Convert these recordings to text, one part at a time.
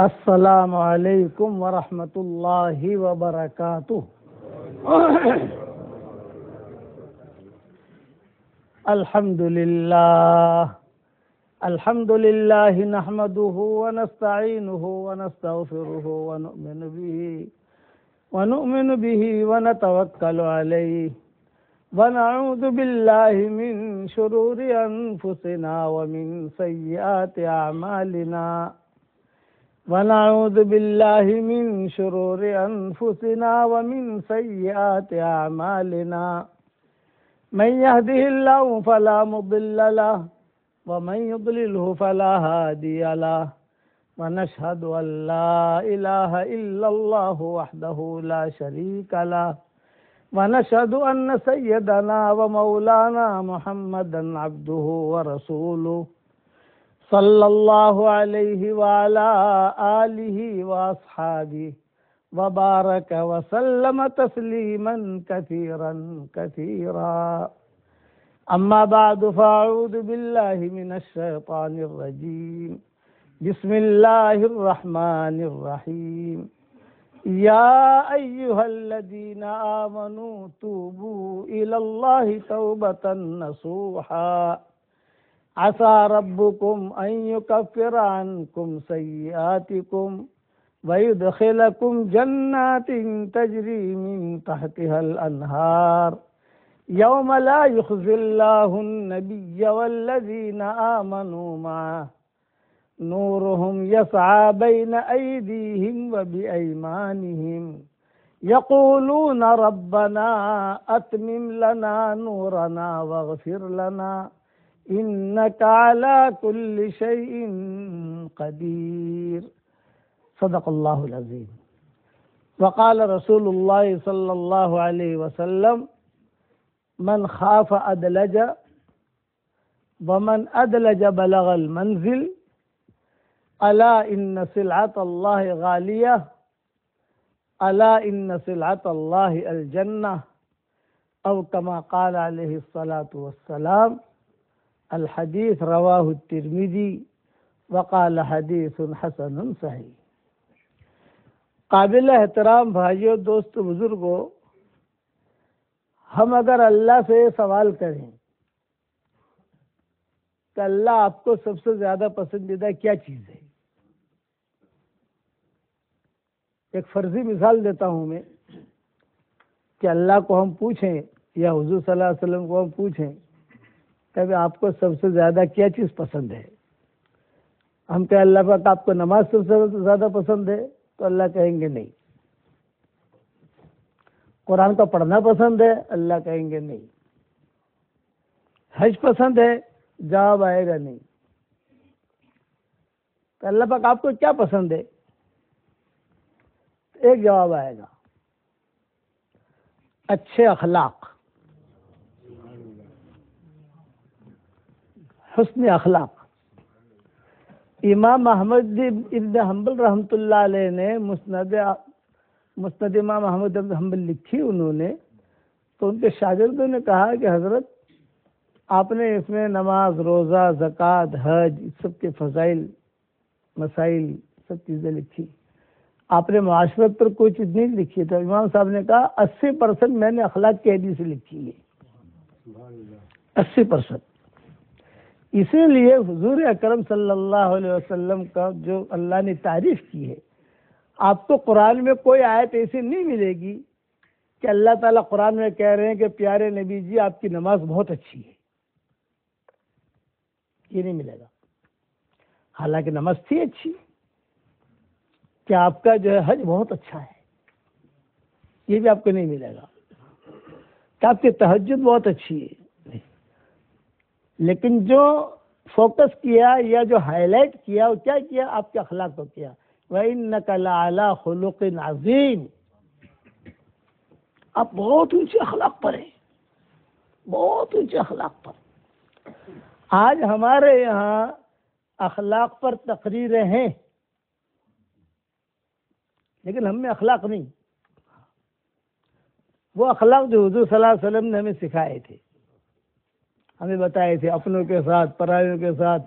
السلام علیکم ورحمۃ اللہ وبرکاتہ۔ الحمد للہ نحمده ونستعینه ونستغفره ونؤمن به ونتوکل علیہ ونعوذ باللہ من شرور انفسنا ومن سیئات اعمالنا ونعوذ باللہ من شرور انفسنا ومن سیئات اعمالنا من يهده الله فلا مضل له ومن يضلله فلا هادي له ونشهد أن لا إله إلا الله وحده لا شريك له ونشهد أن سيدنا ومولانا محمدا عبده ورسوله صلى الله عليه وعلى آله وأصحابه وبارك وسلم تسليما كثيرا كثيرا. أما بعد فأعوذ بالله من الشيطان الرجيم. بسم الله الرحمن الرحيم. يا أيها الذين آمنوا توبوا إلى الله توبة نصوحا عسى ربكم أن يكفر عنكم سيئاتكم ويدخلكم جنات تجري من تحتها الأنهار يوم لا يخزي الله النبي والذين آمنوا معه نورهم يسعى بين أيديهم وبأيمانهم يقولون ربنا أتمم لنا نورنا واغفر لنا إنك على كل شيء قدير. صدق اللہ العظیم. وقال رسول اللہ صلی اللہ علیہ وسلم من خاف ادلج ومن ادلج بلغ المنزل الا ان سلعۃ اللہ غالیہ الا ان سلعۃ اللہ الجنہ او کما قال علیہ الصلاۃ والسلام. الحدیث رواہ الترمذی وقال حدیث حسن صحیح. قابل احترام بھائیوں، دوستو، بزرگوں، ہم اگر اللہ سے سوال کریں کہ اللہ آپ کو سب سے زیادہ پسندیدہ کیا چیز ہے، ایک فرضی مثال دیتا ہوں میں کہ اللہ کو ہم پوچھیں یا حضور صلی اللہ علیہ وسلم کو ہم پوچھیں کہ آپ کو سب سے زیادہ کیا چیز پسند ہے، ہم کہ اللہ پاک آپ کو نماز سب سے زیادہ پسند ہے، تو اللہ کہیں گے نہیں. قرآن کا پڑھنا پسند ہے، اللہ کہیں گے نہیں. حج پسند ہے، جواب آئے گا نہیں. تو اللہ پاک آپ کو کیا پسند ہے؟ ایک جواب آئے گا، اچھے اخلاق، حسن اخلاق. امام احمد ابن حنبل رحمۃ اللہ علیہ نے مسند امام احمد ابن حنبل لکھی انہوں نے، تو ان کے شاگردوں نے کہا کہ حضرت آپ نے اس میں نماز، روزہ، زکوٰۃ، حج، اس سب کے فضائل، مسائل، سب چیزیں لکھی، آپ نے معاشرت پر کوئی چیز نہیں لکھی. تو امام صاحب نے کہا 80% میں نے اخلاق کی حدیث لکھی ہے، 80%. اسی لیے حضور اکرم صلی اللہ علیہ وسلم کا جو اللہ نے تعریف کی ہے، آپ کو قرآن میں کوئی آیت ایسی نہیں ملے گی کہ اللہ تعالیٰ قرآن میں کہہ رہے ہیں کہ پیارے نبی جی آپ کی نماز بہت اچھی ہے، یہ نہیں ملے گا. حالانکہ نماز تھی اچھی، کہ آپ کا جو ہے حج بہت اچھا ہے، یہ بھی آپ کو نہیں ملے گا. کہ آپ کی تہجد بہت اچھی ہے، لیکن جو فوکس کیا یا جو ہائی لائٹ کیا وہ کیا کیا؟ آپ کے اخلاق کو کیا. وَإِنَّكَ لَعَلَىٰ خُلُقٍ عَظِيمٍ. آپ بہت اونچے اخلاق پر ہیں، بہت اونچے اخلاق پر. آج ہمارے یہاں اخلاق پر تقریریں ہیں، لیکن ہم میں اخلاق نہیں. وہ اخلاق جو حضور صلی اللہ علیہ وسلم نے ہمیں سکھائے تھے، ہمیں بتائے تھے، اپنوں کے ساتھ، پرائیوں کے ساتھ،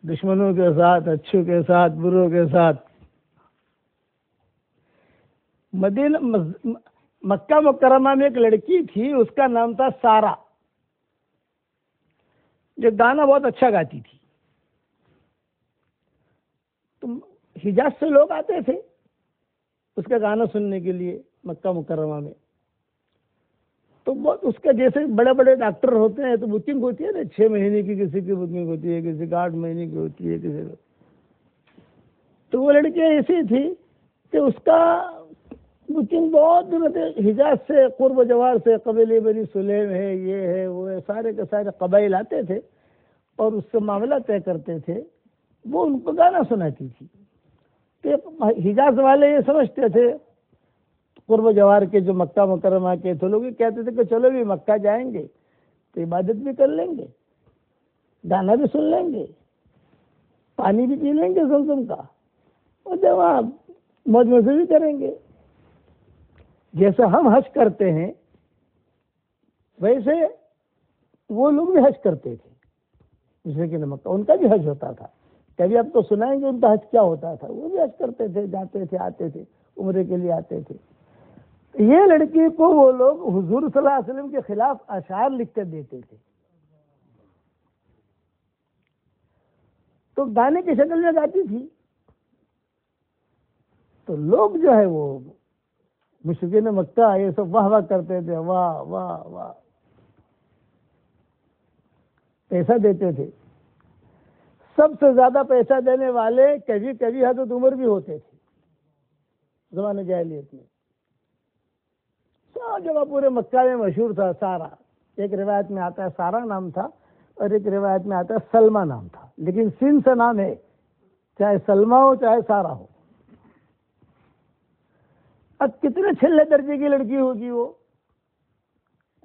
دشمنوں کے ساتھ، اچھوں کے ساتھ، بروں کے ساتھ مکہ مکرمہ میں ایک لڑکی تھی، اس کا نام تھا سارا، جو گانا بہت اچھا گاتی تھی. تو حجاز سے لوگ آتے تھے اس کا گانا سننے کے لیے مکہ مکرمہ میں. تو بہت اس کا جیسے بڑے بڑے ڈاکٹر ہوتے ہیں تو بکنگ ہوتی ہے نا، 6 مہینے کی کسی کی بکنگ ہوتی ہے، کسی کی 8 مہینے کی ہوتی ہے، کسی کو. تو وہ لڑکی ایسی تھی کہ اس کا بکنگ بہت دنوں تھے. حجاز سے، قرب و جوار سے، قبیلے بنی سلیم ہے، یہ ہے وہ ہے، سارے کے سارے قبائل آتے تھے اور اس سے معاملہ طے کرتے تھے. وہ ان کو گانا سناتی تھی. کہ حجاز والے یہ سمجھتے تھے، قرب و جوار کے جو مکہ مکرمہ کے تھے لوگ، یہ کہتے تھے کہ چلو بھی مکہ جائیں گے تو عبادت بھی کر لیں گے، گانا بھی سن لیں گے، پانی بھی پی لیں گے زمزم کا، اور جب وہاں موج مزے بھی کریں گے. جیسے ہم حج کرتے ہیں ویسے وہ لوگ بھی حج کرتے تھے. جیسے کہ مکہ ان کا بھی حج ہوتا تھا. کبھی آپ تو سنائیں گے ان کا حج کیا ہوتا تھا. وہ بھی حج کرتے تھے، جاتے تھے، آتے تھے، عمرے کے لیے آتے تھے. یہ لڑکی کو وہ لوگ حضور صلی اللہ علیہ وسلم کے خلاف اشعار لکھ کر دیتے تھے. تو گانے کی شکل میں گاتی تھی. تو لوگ جو ہے وہ مشرکین مکہ یہ سب واہ واہ کرتے تھے، واہ واہ واہ، پیسہ دیتے تھے. سب سے زیادہ پیسہ دینے والے کبھی کبھی حضرت عمر بھی ہوتے تھے زمانے جاہلیت میں. جگہ پورے مکہ میں مشہور تھا سارا. ایک روایت میں آتا ہے سارا نام تھا اور ایک روایت میں آتا ہے سلمہ نام تھا، لیکن سین سے نام ہے، چاہے سلمہ ہو چاہے سارا ہو. اب کتنے چھلے درجے کی لڑکی ہوگی وہ،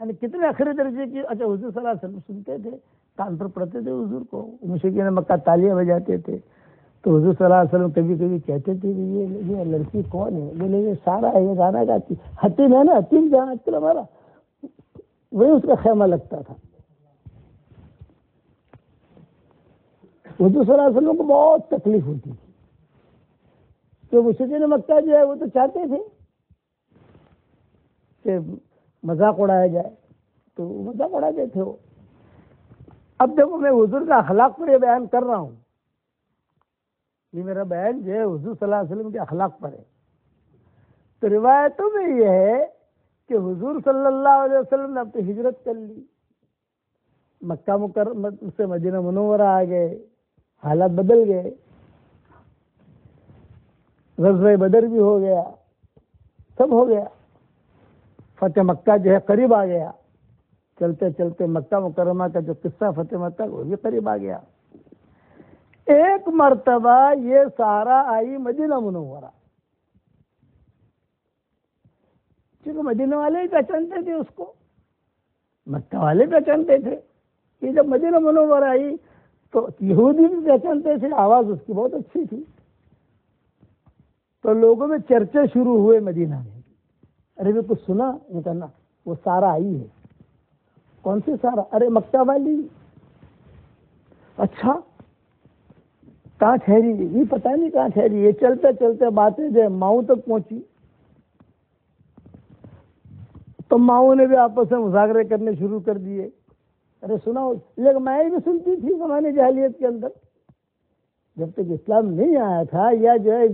یعنی کتنے آخری درجے کی. اچھا حضور صلی اللہ علیہ وسلم سنتے تھے، کان پر پڑتے تھے حضور کو. مشرکین مکہ تالیاں بجاتے تھے. تو حضور صلی اللہ علیہ وسلم کبھی کبھی کہتے تھے کہ یہ لڑکی کون ہے؟ بولے یہ سارا ہے، یہ گانا گاتی. حتیم ہے نا، حتیم جہاں آج کل ہمارا، وہی اس کا خیمہ لگتا تھا. حضور صلی اللہ علیہ وسلم کو بہت تکلیف ہوتی تھی کہ مشرکین مکہ جو ہے وہ تو چاہتے تھے کہ مذاق اڑایا جائے، تو مذاق اڑاتے تھے وہ. اب دیکھو میں حضور کا اخلاق پر یہ بیان کر رہا ہوں، یہ میرا بیان جو ہے حضور صلی اللہ علیہ وسلم کے اخلاق پر ہے. تو روایتوں میں یہ ہے کہ حضور صلی اللہ علیہ وسلم نے اب تو ہجرت کر لی، مکہ مکرمہ سے مدینہ منورہ آ گئے، حالات بدل گئے، غزوہ بدر بھی ہو گیا، سب ہو گیا. فتح مکہ جو ہے قریب آ گیا. چلتے چلتے مکہ مکرمہ کا جو قصہ فتح مکہ وہ بھی قریب آ گیا. ایک مرتبہ یہ سارا آئی مدینہ منورہ، کیونکہ مدینہ والے ہی پہچانتے تھے اس کو، مکہ والے پہچانتے تھے. کہ جب مدینہ منورہ آئی تو یہودی بھی پہچانتے تھے، آواز اس کی بہت اچھی تھی. تو لوگوں میں چرچے شروع ہوئے مدینہ میں. ارے میں کچھ سنا؟ یہ کہنا وہ سارا آئی ہے. کون سی سارا؟ ارے مکہ والی. اچھا کہاں ٹھہری؟ یہ پتہ نہیں کہاں ٹھہری. یہ چلتے چلتے باتیں جو ماؤں تک پہنچی. تو ماؤں نے بھی آپس میں مذاکرے کرنے شروع کر دیے. ارے سنا، لیکن میں بھی سنتی تھی زمانے جاہلیت کے اندر، جب تک اسلام نہیں آیا تھا یا جو ہے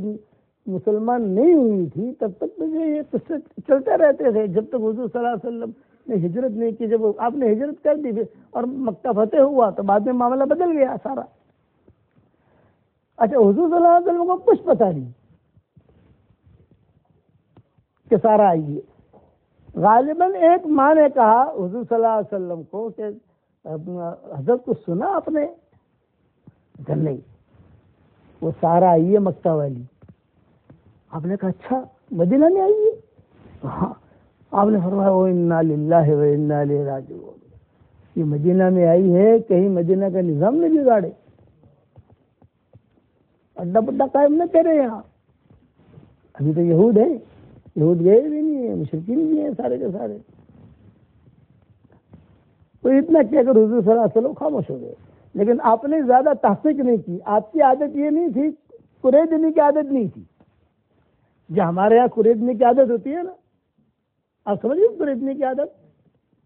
مسلمان نہیں ہوئی تھی تب تک تو یہ قصے چلتے رہتے تھے، جب تک حضور صلی اللہ علیہ وسلم نے ہجرت نہیں کی. جب آپ نے ہجرت کر دی اور مکہ فتح ہوا تو بعد میں معاملہ بدل گیا سارا. اچھا حضور صلی اللہ علیہ وسلم کو کچھ پتہ نہیں کہ سارا آئی ہے. غالباً ایک ماں نے کہا حضور صلی اللہ علیہ وسلم کو کہ حضرت کو سنا آپ نے؟ کہ نہیں، وہ سارا آئی ہے مکہ والی. آپ نے کہا اچھا مدینہ میں آئی ہے؟ ہاں. آپ نے فرمایا وہ انا للہ و انا الیہ راجعون، یہ مدینہ میں آئی ہے، کہیں مدینہ کا نظام نہیں بگاڑے، اڈا پڈا قائم نہ کرے. یہاں ابھی تو یہود ہیں، یہود گئے بھی نہیں ہیں، مشرکین بھی ہیں سارے کے سارے. تو اتنا کہہ کر حضور صلی اللہ علیہ وسلم خاموش ہو گئے. لیکن آپ نے زیادہ تحقیق نہیں کی. آپ کی عادت یہ نہیں تھی، قرے دینے کی عادت نہیں تھی. جو ہمارے یہاں قریدنے کی عادت ہوتی ہے نا، آپ سمجھیے قریدنے کی عادت،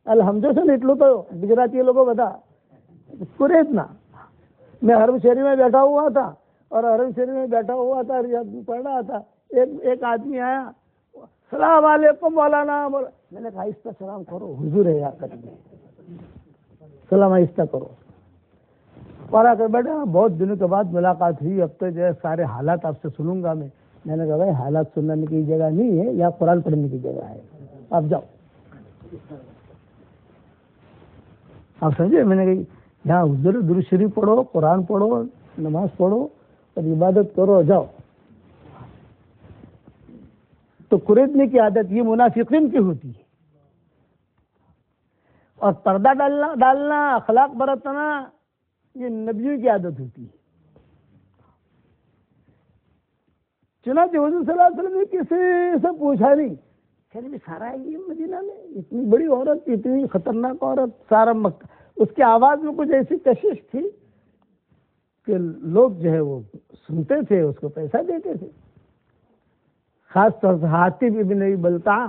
الحمد سے نکلو تو گجراتی لوگوں بتا قریدنا. میں حرم شریف میں بیٹھا ہوا تھا اور حرم شریف میں بیٹھا ہوا تھا پڑھ رہا تھا، ایک آدمی آیا، السلام علیکم مولانا. میں نے کہا آہستہ سلام کرو، حضور ہے یار، سلام آہستہ کرو. اور آ کر بیٹھا، بہت دنوں کے بعد ملاقات ہوئی. اب تو جو ہے سارے حالات آپ سے سنوں گا میں نے کہا بھائی حالات سننے کی جگہ نہیں ہے، یا قرآن پڑھنے کی جگہ ہے، آپ جاؤ. آپ سمجھے؟ میں نے کہا یہاں حضور درود شریف پڑھو، قرآن پڑھو، نماز پڑھو اور عبادت کرو، جاؤ. تو قریدنے کی عادت یہ منافقین کی ہوتی ہے. اور پردہ ڈالنا، اخلاق برتنا، یہ نبیوں کی عادت ہوتی ہے. چنانچہ حضور صلی اللہ علیہ وسلم نے کسی سے پوچھا نہیں، کہ سارا یہ مدینہ میں اتنی بڑی عورت، اتنی خطرناک عورت، سارا مکہ. اس کی آواز میں کچھ ایسی کشش تھی کہ لوگ جو ہے وہ سنتے تھے، اس کو پیسہ دیتے تھے. خاص طور سے حاتب ابن ابی بلتع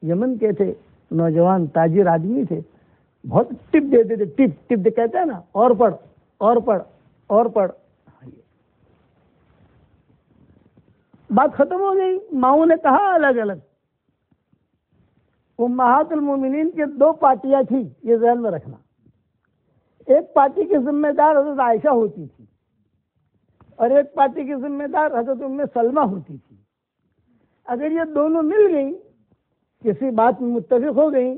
یمن کے تھے، نوجوان تاجر آدمی تھے، بہت ٹپ دیتے تھے. ٹپ کہتے ہیں نا، اور پڑھ اور پڑھ اور پڑھ. بات ختم ہو گئی. ماؤں نے کہا الگ الگ. امہات المومنین کے 2 پارٹیاں تھیں، یہ ذہن میں رکھنا. ایک پارٹی کی ذمہ دار حضرت عائشہ ہوتی تھی اور ایک پارٹی کی ذمہ دار حضرت ام سلمہ ہوتی تھی. اگر یہ دونوں مل گئیں، کسی بات میں متفق ہو گئیں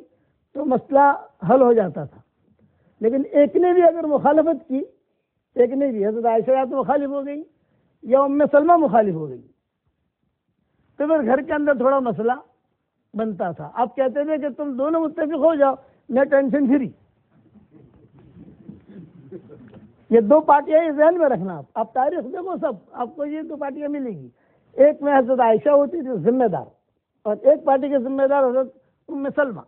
تو مسئلہ حل ہو جاتا تھا. لیکن ایک نے بھی اگر مخالفت کی، ایک نے بھی، حضرت عائشہ یا تو مخالف ہو گئی یا ام سلمہ مخالف ہو گئی، تو پھر گھر کے اندر تھوڑا مسئلہ بنتا تھا. آپ کہتے تھے کہ تم دونوں متفق ہو جاؤ، میں ٹینشن فری. یہ 2 پارٹیاں یہ ذہن میں رکھنا. آپ تاریخ دیکھو سب، آپ کو یہ 2 پارٹیاں ملیں گی. ایک میں حضرت عائشہ ہوتی تھی ذمہ دار، اور ایک پارٹی کے ذمہ دار حضرت ام سلمہ.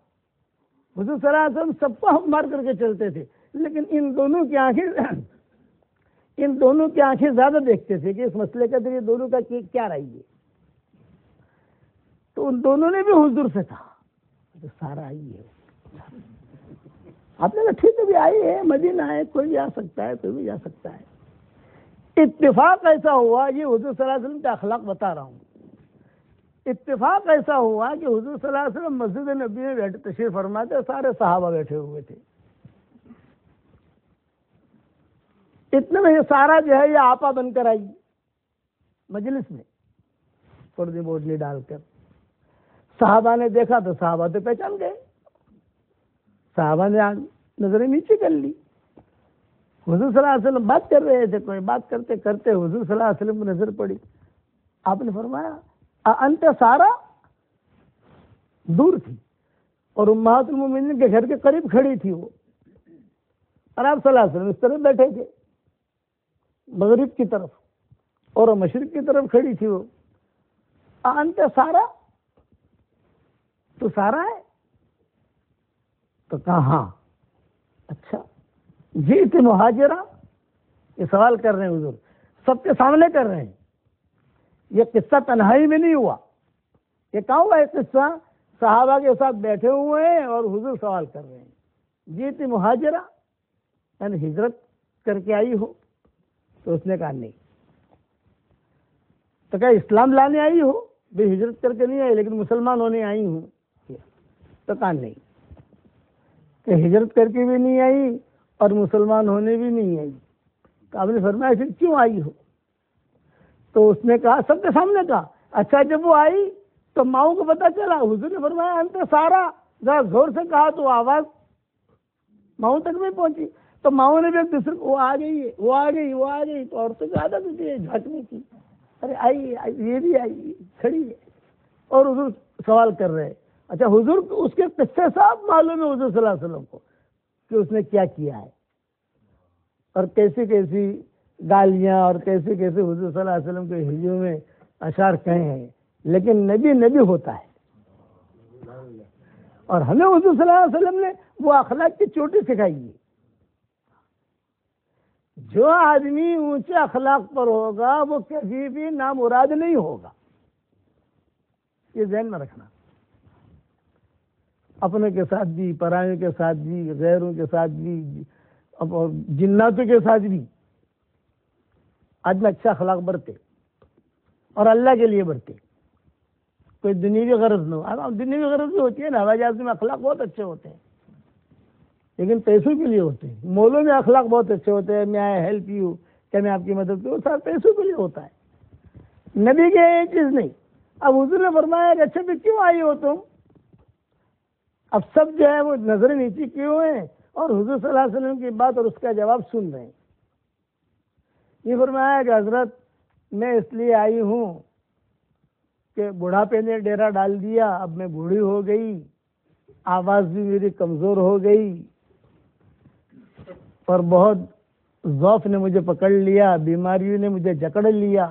حضور صلی اللہ علیہ وسلم سب کو حق مار کر کے چلتے تھے، لیکن ان دونوں کی آنکھیں زیادہ دیکھتے تھے کہ اس مسئلے کا ذریعے دونوں کا کیا رائے ہے. تو ان دونوں نے بھی حضور سے کہا سارا آئی ہے. آپ نے کہا ٹھیک ہے بھی آئی ہے، مدینہ ہے، کوئی بھی آ سکتا ہے، کوئی بھی جا سکتا ہے. اتفاق ایسا ہوا، یہ حضور صلی اللہ علیہ وسلم کا اخلاق بتا رہا ہوں. اتفاق ایسا ہوا کہ حضور صلی اللہ علیہ وسلم مسجد نبی میں بیٹھے تشریف فرماتے، سارے صحابہ بیٹھے ہوئے تھے. اتنے میں یہ سارا جو ہے یہ آپا بن کر آئی مجلس میں، پردے بوٹلی ڈال کر. صحابہ نے دیکھا تو صحابہ تو پہچان گئے. صحابہ نے نظریں نیچے کر لی. حضور صلی اللہ علیہ وسلم بات کر رہے تھے، کوئی بات کرتے کرتے حضور صلی اللہ علیہ وسلم کو نظر پڑی. آپ نے فرمایا انت سارا. دور تھی اور امہات المومنین کے گھر کے قریب کھڑی تھی وہ، اور آپ صلی اللہ علیہ وسلم اس طرف بیٹھے تھے مغرب کی طرف، اور مشرق کی طرف کھڑی تھی وہ. انت سارا، تو سارا ہے؟ تو کہا ہاں. اچھا جیت مہاجرہ. یہ سوال کر رہے ہیں حضور، سب کے سامنے کر رہے ہیں. یہ قصہ تنہائی میں نہیں ہوا، یہ کہاں ہوا؟ یہ قصہ صحابہ کے ساتھ بیٹھے ہوئے ہیں اور حضور سوال کر رہے ہیں. جیت مہاجرہ یعنی ہجرت کر کے آئی ہو؟ تو اس نے کہا نہیں. تو کہا اسلام لانے آئی ہو؟ بھی ہجرت کر کے نہیں آئی لیکن مسلمان ہونے آئی ہوں. تو کہا نہیں، کہ ہجرت کر کے بھی نہیں آئی اور مسلمان ہونے بھی نہیں آئی. تو آپ نے فرمایا پھر کیوں آئی ہو؟ تو اس نے کہا، سب کے سامنے کہا. اچھا جب وہ آئی تو ماؤں کو پتا چلا. حضور نے فرمایا انت سارا. ذرا زور سے کہا تو آواز ماؤں تک نہیں پہنچی. تو ماؤں نے بھی ایک دوسرے کو وہ آ گئی ہے، وہ آ گئی، وہ آ گئی. تو عورتوں کی عادت ہوتی ہے جھانکنے کی. ارے آئی، یہ بھی آئی، کھڑی ہے. اور حضور سوال کر رہے ہیں. اچھا حضور اس کے قصے صاحب معلوم ہے حضور صلی اللہ علیہ وسلم کو کہ اس نے کیا کیا ہے اور کیسی کیسی گالیاں اور کیسے کیسے حضور صلی اللہ علیہ وسلم کے ہجوم میں اشعار کہے ہیں. لیکن نبی ہوتا ہے، اور ہمیں حضور صلی اللہ علیہ وسلم نے وہ اخلاق کی چوٹی سکھائی ہے. جو آدمی اونچے اخلاق پر ہوگا وہ کبھی بھی نامراد نہیں ہوگا. یہ ذہن میں رکھنا. اپنے کے ساتھ بھی، پرائیوں کے ساتھ بھی، غیروں کے ساتھ بھی، اور جناتوں کے ساتھ بھی آدمی اچھا اخلاق برتے اور اللہ کے لیے برتے. کوئی دنیوی غرض نہ ہو. دنیوی غرض بھی ہوتی ہے نا، ہوائی جہاز میں اخلاق بہت اچھے ہوتے ہیں لیکن پیسوں کے لیے ہوتے ہیں. مولوں میں اخلاق بہت اچھے ہوتے ہیں، میں آئی ہیلپ یو، کیا میں آپ کی مدد کروں، سر پیسوں کے لیے ہوتا ہے. نبی کے یہ چیز نہیں. اب حضور نے فرمایا کہ اچھا بھی کیوں آئی ہو تم؟ اب سب جو ہے وہ نظر نیچی کیوں ہیں اور حضور صلی اللہ علیہ وسلم کی بات اور اس کا جواب سن رہے ہیں. یہ فرمایا کہ حضرت میں اس لیے آئی ہوں کہ بڑھاپے نے ڈیرا ڈال دیا، اب میں بوڑھی ہو گئی، آواز بھی میری کمزور ہو گئی اور بہت ضعف نے مجھے پکڑ لیا، بیماریوں نے مجھے جکڑ لیا،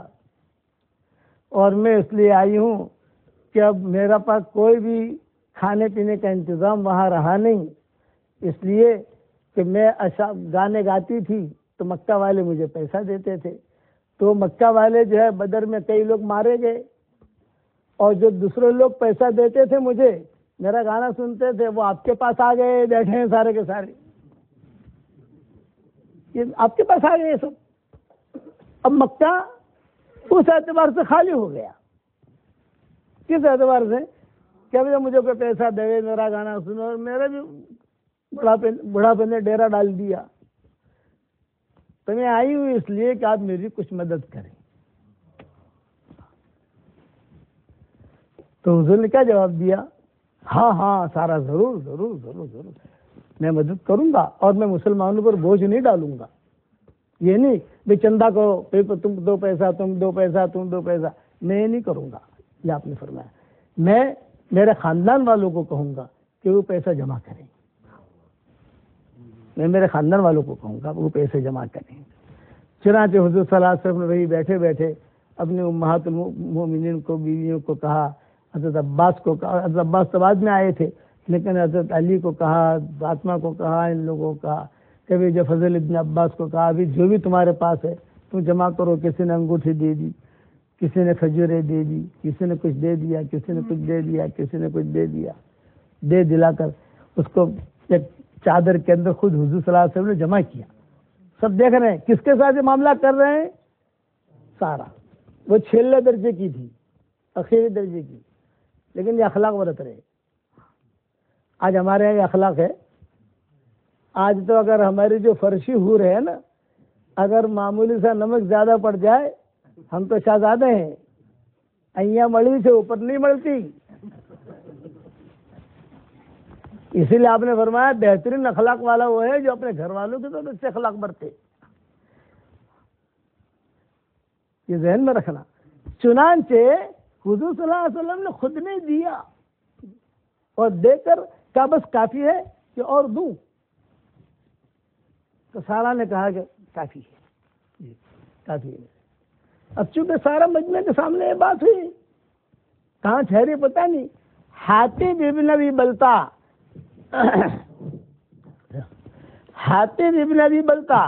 اور میں اس لیے آئی ہوں کہ اب میرا پاس کوئی بھی کھانے پینے کا انتظام وہاں رہا نہیں. اس لیے کہ میں گانے گاتی تھی تو مکہ والے مجھے پیسہ دیتے تھے، تو مکہ والے جو ہے بدر میں کئی لوگ مارے گئے، اور جو دوسرے لوگ پیسہ دیتے تھے مجھے، میرا گانا سنتے تھے، وہ آپ کے پاس آ گئے، بیٹھے ہیں سارے کے سارے، یہ آپ کے پاس آ گئے سب. اب مکہ اس اعتبار سے خالی ہو گیا. کس اعتبار سے؟ کہ مجھے کوئی پیسہ دے، میرا گانا سنو، اور میرے بھی بڑھاپے نے ڈیرا ڈال دیا. تو میں آئی ہوں اس لیے کہ آپ میری کچھ مدد کریں. تو حضور نے کیا جواب دیا؟ ہاں ہاں سارا ضرور ضرور ضرور ضرور میں مدد کروں گا، اور میں مسلمانوں پر بوجھ نہیں ڈالوں گا. یہ نہیں بھائی چندہ کرو، تم دو پیسہ، تم دو پیسہ، تم دو پیسہ، میں یہ نہیں کروں گا. یہ آپ نے فرمایا. میں میرے خاندان والوں کو کہوں گا کہ وہ پیسہ جمع کریں. میں میرے خاندان والوں کو کہوں گا وہ پیسے جمع کریں. چنانچہ حضور صلی اللہ علیہ وسلم نے وہی بیٹھے بیٹھے اپنے امہات المؤمنین کو، بیویوں کو کہا، حضرت عباس کو کہا. حضرت عباس تو بعد میں آئے تھے، لیکن حضرت علی کو کہا، فاطمہ کو کہا، ان لوگوں کو کہا، کبھی جو فضل ابن عباس کو کہا، ابھی جو بھی تمہارے پاس ہے تم جمع کرو. کسی نے انگوٹھی دے دی، کسی نے کھجوریں دے دی، کسی نے کچھ دے دیا، کسی نے کچھ دے دیا، کسی نے کچھ دے دیا. دے دلا کر اس کو ایک چادر کے اندر خود حضور صلی اللہ علیہ وسلم نے جمع کیا. سب دیکھ رہے ہیں کس کے ساتھ یہ معاملہ کر رہے ہیں. سارا وہ 6 درجے کی تھی، اخیری درجے کی، لیکن یہ اخلاق برت رہے. آج ہمارے یہاں یہ اخلاق ہے. آج تو اگر ہماری جو فرشی حور ہے نا، اگر معمولی سا نمک زیادہ پڑ جائے، ہم تو شہزادے ہیں، ایاں مڑی سے اوپر نہیں مڑتی. اسی لیے آپ نے فرمایا بہترین اخلاق والا وہ ہے جو اپنے گھر والوں کے ساتھ اچھے اخلاق برتے. یہ ذہن میں رکھنا. چنانچہ حضور صلی اللہ علیہ وسلم نے خود نے دیا اور دے کر کہا بس کافی ہے کہ اور دوں. تو سارا نے کہا کہ کافی ہے، کافی ہے. اب چونکہ سارا مجمع کے سامنے یہ بات ہوئی، کہاں ٹھہری پتہ نہیں. حاتب ابن ابی بلتا، حاتب ابن ابی بلتا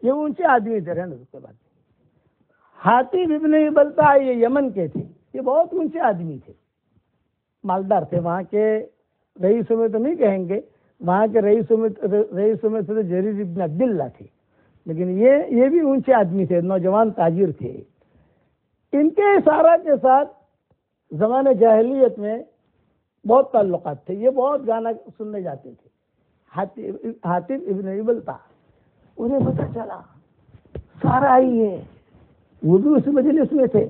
یہ اونچے آدمی تھے. رہنے اس کے بعد حاتب ابن ابی بلتا یہ یمن کے تھے. یہ بہت اونچے آدمی تھے، مالدار تھے. وہاں کے رئیسوں میں تو نہیں کہیں گے، وہاں کے رئیسوں میں سے جریر ابن عبداللہ تھے، لیکن یہ بھی اونچے آدمی تھے، نوجوان تاجر تھے. ان کے سارا کے ساتھ زمانے جاہلیت میں بہت تعلقات تھے. یہ بہت گانا سننے جاتے تھے. حاتب ابن ابی بلتا، انہیں پتہ چلا سارا آئی ہے، وہ بھی اس مجلس میں تھے.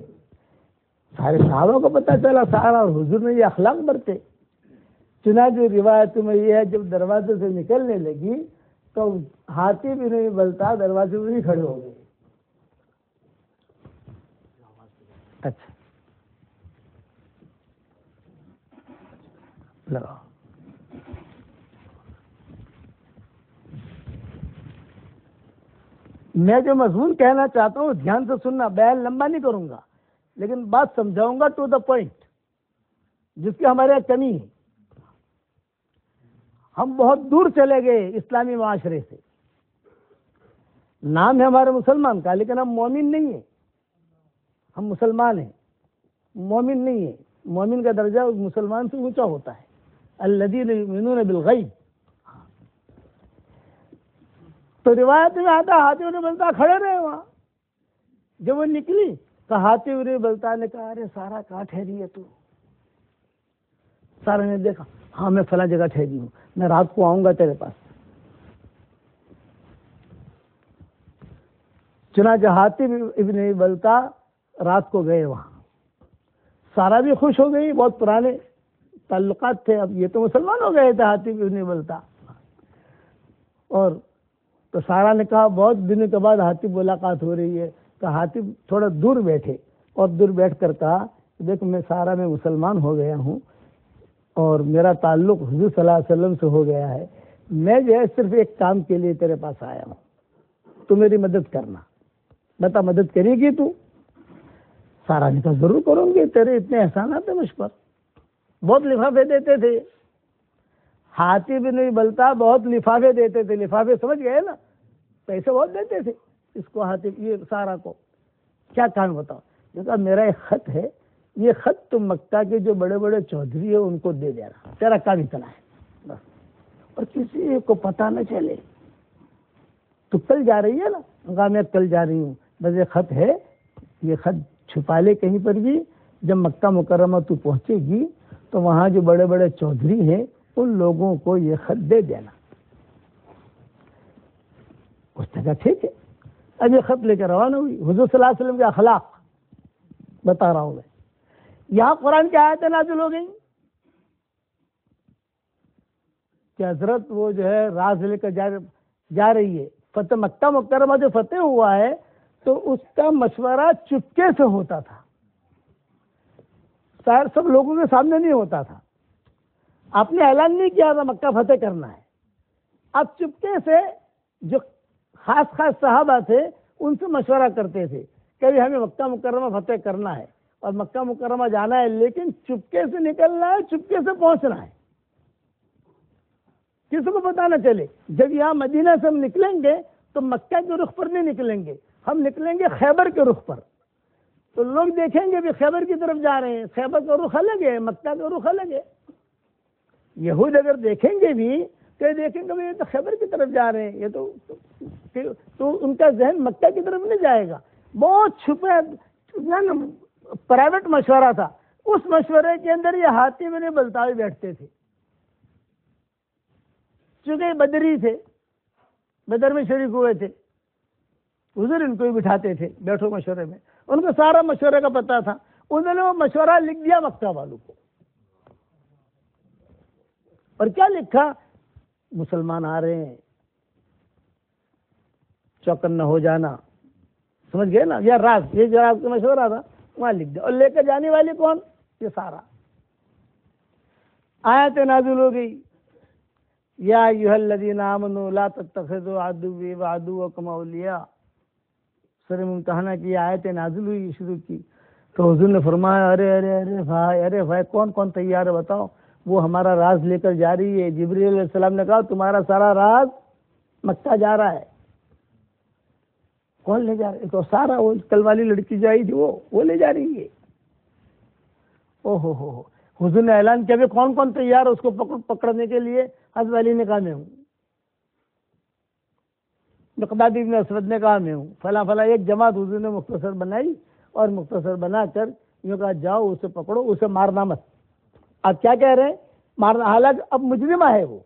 سارے صحابہ کو پتہ چلا سارا، اور حضور نے یہ اخلاق برتے. چنانچہ روایت میں یہ ہے جب دروازے سے نکلنے لگی تو حاتب ابن ابی بلتا دروازے میں ہی کھڑے ہو گئے. اچھا لگا. میں جو مضمون کہنا چاہتا ہوں دھیان سے سننا، بیان لمبا نہیں کروں گا لیکن بات سمجھاؤں گا ٹو دا پوائنٹ، جس کی ہمارے یہاں کمی ہے. ہم بہت دور چلے گئے اسلامی معاشرے سے. نام ہے ہمارے مسلمان کا، لیکن ہم مومن نہیں ہیں. ہم مسلمان ہیں، مومن نہیں ہیں. مومن کا درجہ مسلمان سے اونچا ہوتا ہے. الذین یؤمنون بالغیب. تو روایت میں آتا حاتم بن بلتع کھڑے رہے وہاں. جب وہ نکلی تو حاتم بن بلتع نے کہا ارے سارا کہاں ٹھہری ہے تو؟ سارا نے دیکھا ہاں میں فلاں جگہ ٹھہری ہوں, میں رات کو آؤں گا تیرے پاس. چنانچہ حاتم ابن بلتع رات کو گئے وہاں. سارا بھی خوش ہو گئی, بہت پرانے تعلقات تھے, اب یہ تو مسلمان ہو گئے تھے حاتم ابن بلتع. اور تو سارا نے کہا بہت دنوں کے بعد حاتم ملاقات ہو رہی ہے, تو حاتم تھوڑا دور بیٹھے اور دور بیٹھ کر کہا دیکھ میں سارا میں مسلمان ہو گیا ہوں اور میرا تعلق حضور صلی اللہ علیہ وسلم سے ہو گیا ہے, میں جو ہے صرف ایک کام کے لیے تیرے پاس آیا ہوں, تو میری مدد کرنا. بتا مدد کرے گی تو؟ سارا نے کہا ضرور کروں گی, تیرے اتنے احسانات ہیں مجھ پر. بہت لفافے دیتے تھے حاتم بن بلتع, بہت لفافے دیتے تھے. لفافے سمجھ گئے نا, پیسے بہت دیتے تھے اس کو حاتم, یہ سارا کو. کیا کام بتاؤ؟ یہ کہا میرا ایک خط ہے, یہ خط تم مکہ کے جو بڑے بڑے چودھری ہیں ان کو دے دینا, تیرا کام اتنا ہے بس, اور کسی کو پتہ نہ چلے. تو کل جا رہی ہے نا؟ کہا میں کل جا رہی ہوں, بس یہ خط ہے, یہ خط چھپا لے کہیں پر بھی. جب مکہ مکرمہ تو پہنچے گی تو وہاں جو بڑے بڑے چودھری ہیں ان لوگوں کو یہ خط دے دینا. اس نے کہا ٹھیک ہے. اب یہ خط لے کر روانہ ہوئی. حضور صلی اللہ علیہ وسلم کے اخلاق بتا رہا ہوں میں. یہاں قرآن کی آیتیں نازل ہو گئی کہ حضرت وہ جو ہے راز لے کر جا رہی ہے. فتح مکہ مکرمہ جو فتح ہوا ہے تو اس کا مشورہ چپکے سے ہوتا تھا, شاید سب لوگوں کے سامنے نہیں ہوتا تھا. آپ نے اعلان نہیں کیا تھا مکہ فتح کرنا ہے. آپ چپکے سے جو خاص خاص صحابہ تھے ان سے مشورہ کرتے تھے کہ ہمیں مکہ مکرمہ فتح کرنا ہے اور مکہ مکرمہ جانا ہے, لیکن چپکے سے نکلنا ہے, چپکے سے پہنچنا ہے, کسی کو پتہ نہ چلے. جب یہاں مدینہ سے ہم نکلیں گے تو مکہ کے رخ پر نہیں نکلیں گے, ہم نکلیں گے خیبر کے رخ پر. تو لوگ دیکھیں گے بھی خیبر کی طرف جا رہے ہیں, خیبر کا رخ الگ ہے, مکہ کا رخ الگ ہے. یہود اگر دیکھیں گے بھی تو دیکھیں گے یہ تو خیبر کی طرف جا رہے ہیں, یہ تو ان کا ذہن مکہ کی طرف نہیں جائے گا. بہت چھپا پرائیویٹ مشورہ تھا. اس مشورے کے اندر یہ حاتم بن بلتع بیٹھتے تھے, چونکہ بدری تھے, بدر میں شریک ہوئے تھے. حضور ان کو ہی بٹھاتے تھے بیٹھو مشورے میں. ان کو سارا مشورے کا پتہ تھا. انہوں نے وہ مشورہ لکھ دیا مکہ والوں کو. اور کیا لکھا؟ مسلمان آ رہے ہیں, چوکن نہ ہو جانا. سمجھ گئے نا, یہ راز, یہ جو راز کا مشورہ تھا وہاں لکھ دیا. اور لے کر جانے والی کون؟ یہ سارا. آیت نازل ہو گئی یا ایھا الذین آمنوا لا تتخذوا عدوی وعدوکم اولیاء. سورہ ممتحنہ کی آیتیں نازل ہوئی شروع کی تو حضور نے فرمایا ارے بھائی کون کون تیار ہے بتاؤ, وہ ہمارا راز لے کر جا رہی ہے. جبریل علیہ السلام نے کہا تمہارا سارا راز مکہ جا رہا ہے. کون لے جا رہا ہے؟ تو سارا وہ کل والی لڑکی جو آئی تھی وہ لے جا رہی ہے. او ہو حضور نے اعلان کیا کون کون تیار ہے اس کو پکڑنے کے لیے. حضرت علی نے کہا میں ہوں, مقداد ابن اسود نے کہا میں ہوں, فلاں فلاں. ایک جماعت حضور نے مختصر بنائی اور مختصر بنا کر یوں کہا جاؤ اسے پکڑو, اسے مارنا مت. آپ کیا کہہ رہے ہیں؟ مارنا. حالانکہ اب مجرمہ ہے وہ,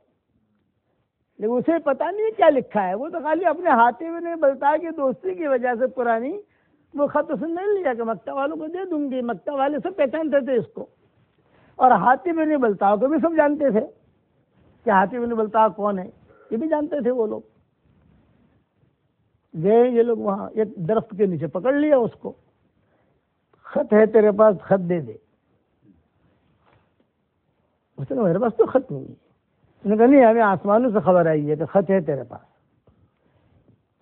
لیکن اسے پتہ نہیں کیا لکھا ہے. وہ تو خالی اپنے حاتم بن بلتع کی دوستی کی وجہ سے پرانی وہ خط اس نے نہیں لیا کہ مکہ والوں کو دے دوں گی. مکہ والے سب پہچانتے تھے اس کو, اور حاتم بن بلتع کو بھی سب جانتے تھے کہ حاتم بن بلتع کون ہے, یہ بھی جانتے تھے وہ لوگ. گئے یہ لوگ وہاں ایک درخت کے نیچے, پکڑ لیا اس کو. خط ہے تیرے پاس, خط دے دے. اس نے کہا میرے پاس تو خط نہیں ہے. اس نے کہا نہیں, ہمیں آسمانوں سے خبر آئی ہے کہ خط ہے تیرے پاس,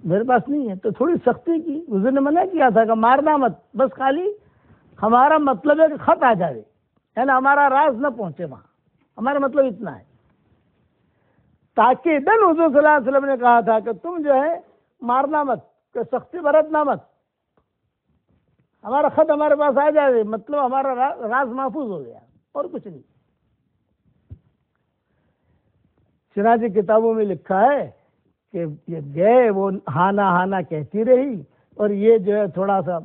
میرے پاس نہیں ہے. تو تھوڑی سختی کی. حضور نے منع کیا تھا کہ مارنا مت, بس خالی ہمارا مطلب ہے کہ خط آ جائے, یعنی ہمارا راز نہ پہنچے وہاں, ہمارا مطلب اتنا ہے. تاکہ دن حضور صلی اللہ علیہ وسلم نے کہا تھا کہ تم جو ہے مارنا مت, کہ سختی برتنا مت. ہمارا خط ہمارے پاس آ جائے مطلب ہمارا راز محفوظ ہو گیا، اور کچھ نہیں۔ چنانچہ کتابوں میں لکھا ہے کہ یہ گئے، وہ ہانا ہانا کہتی رہی، اور یہ جو ہے تھوڑا سا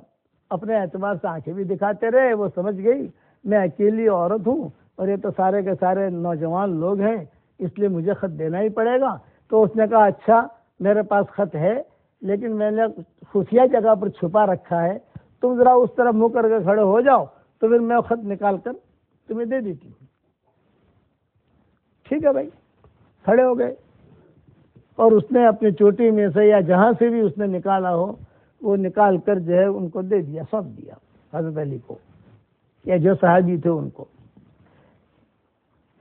اپنے اعتبار سے آنکھیں بھی دکھاتے رہے۔ وہ سمجھ گئی میں اکیلی عورت ہوں اور یہ تو سارے کے سارے نوجوان لوگ ہیں، اس لیے مجھے خط دینا ہی پڑے گا۔ تو اس نے کہا اچھا میرے پاس خط ہے، لیکن میں نے خفیہ جگہ پر چھپا رکھا ہے، تم ذرا اس طرف منہ کر کے کھڑے ہو جاؤ تو پھر میں خط نکال کر تمہیں دے دیتی ہوں۔ ٹھیک ہے بھائی، کھڑے ہو گئے، اور اس نے اپنی چوٹی میں سے یا جہاں سے بھی اس نے نکالا ہو وہ نکال کر جو ہے ان کو دے دیا، سونپ دیا حضرت علی کو یا جو صحابی تھے ان کو۔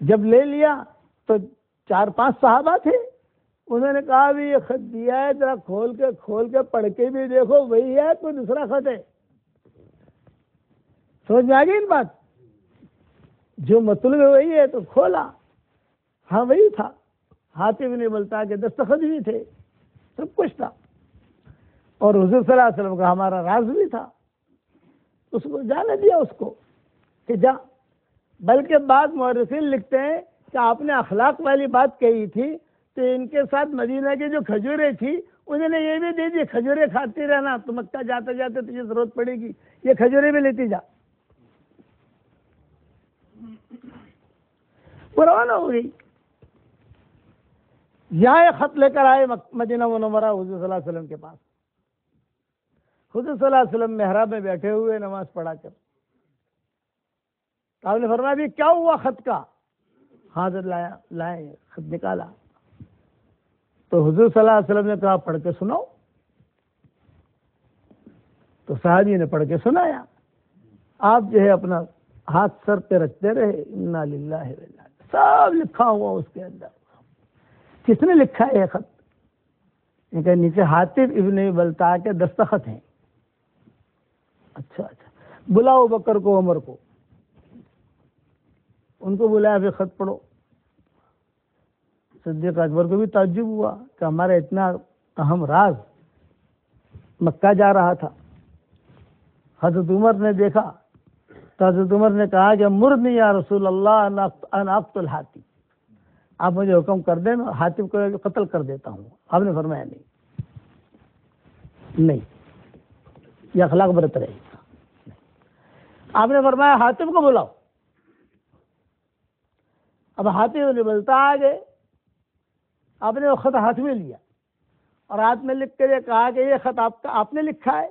جب لے لیا تو 4-5 صحابہ تھے، انہوں نے کہا بھی یہ خط دیا ہے، ذرا کھول کے پڑھ کے بھی دیکھو وہی ہے کوئی دوسرا خط ہے۔ سمجھ میں آ گئی ان بات؟ جو مطلب وہی ہے تو کھولا، ہاں وہی تھا، حاتم بن بلتع کے دستخط بھی تھے، سب کچھ تھا، اور حضور صلی اللہ علیہ وسلم کا ہمارا راز بھی تھا۔ اس کو جانے دیا اس کو کہ جا۔ بلکہ بعض مورخین لکھتے ہیں کہ آپ نے اخلاق والی بات کہی تھی تو ان کے ساتھ مدینہ کی جو کھجوریں تھی انہوں نے یہ بھی دے دی، کھجوریں کھاتی رہنا، تو مکہ جاتے جاتے تجھے ضرورت پڑے گی، یہ کھجوریں بھی لیتی جا۔ وہ روانہ ہو گئی۔ یہاں ایک خط لے کر آئے مدینہ منورہ حضور صلی اللہ علیہ وسلم کے پاس۔ حضور صلی اللہ علیہ وسلم محراب میں بیٹھے ہوئے نماز پڑھا کر، آپ نے فرمایا بھی کیا ہوا خط کا؟ حاضر لائے خط نکالا، تو حضور صلی اللہ علیہ وسلم نے کہا پڑھ کے سناؤ۔ تو صحابی نے پڑھ کے سنایا۔ آپ جو ہے اپنا ہاتھ سر پہ رکھتے رہے، انا للہ و انا الیہ راجعون، سب لکھا ہوا اس کے اندر۔ کس نے لکھا ہے یہ خط؟ ان کے نیچے حاتم ابن بلتع کے دستخط ہیں۔ اچھا بلاؤ بکر کو، عمر کو، ان کو بلایا، پھر خط پڑھو۔ صدیق اکبر کو بھی تعجب ہوا کہ ہمارا اتنا اہم راز مکہ جا رہا تھا۔ حضرت عمر نے دیکھا تو حضرت عمر نے کہا کہ مرنی یا رسول اللہ ان اقتل حاتم، آپ مجھے حکم کر دیں میں حاتم کو قتل کر دیتا ہوں۔ آپ نے فرمایا نہیں، یہ اخلاق برت رہے گی۔ آپ نے فرمایا حاتم کو بلاؤ۔ اب حاتم نے بلتا آ گئے، آپ نے وہ خط ہاتھ میں لیا اور ہاتھ میں لکھ کر یہ کہا کہ یہ خط آپ نے لکھا ہے؟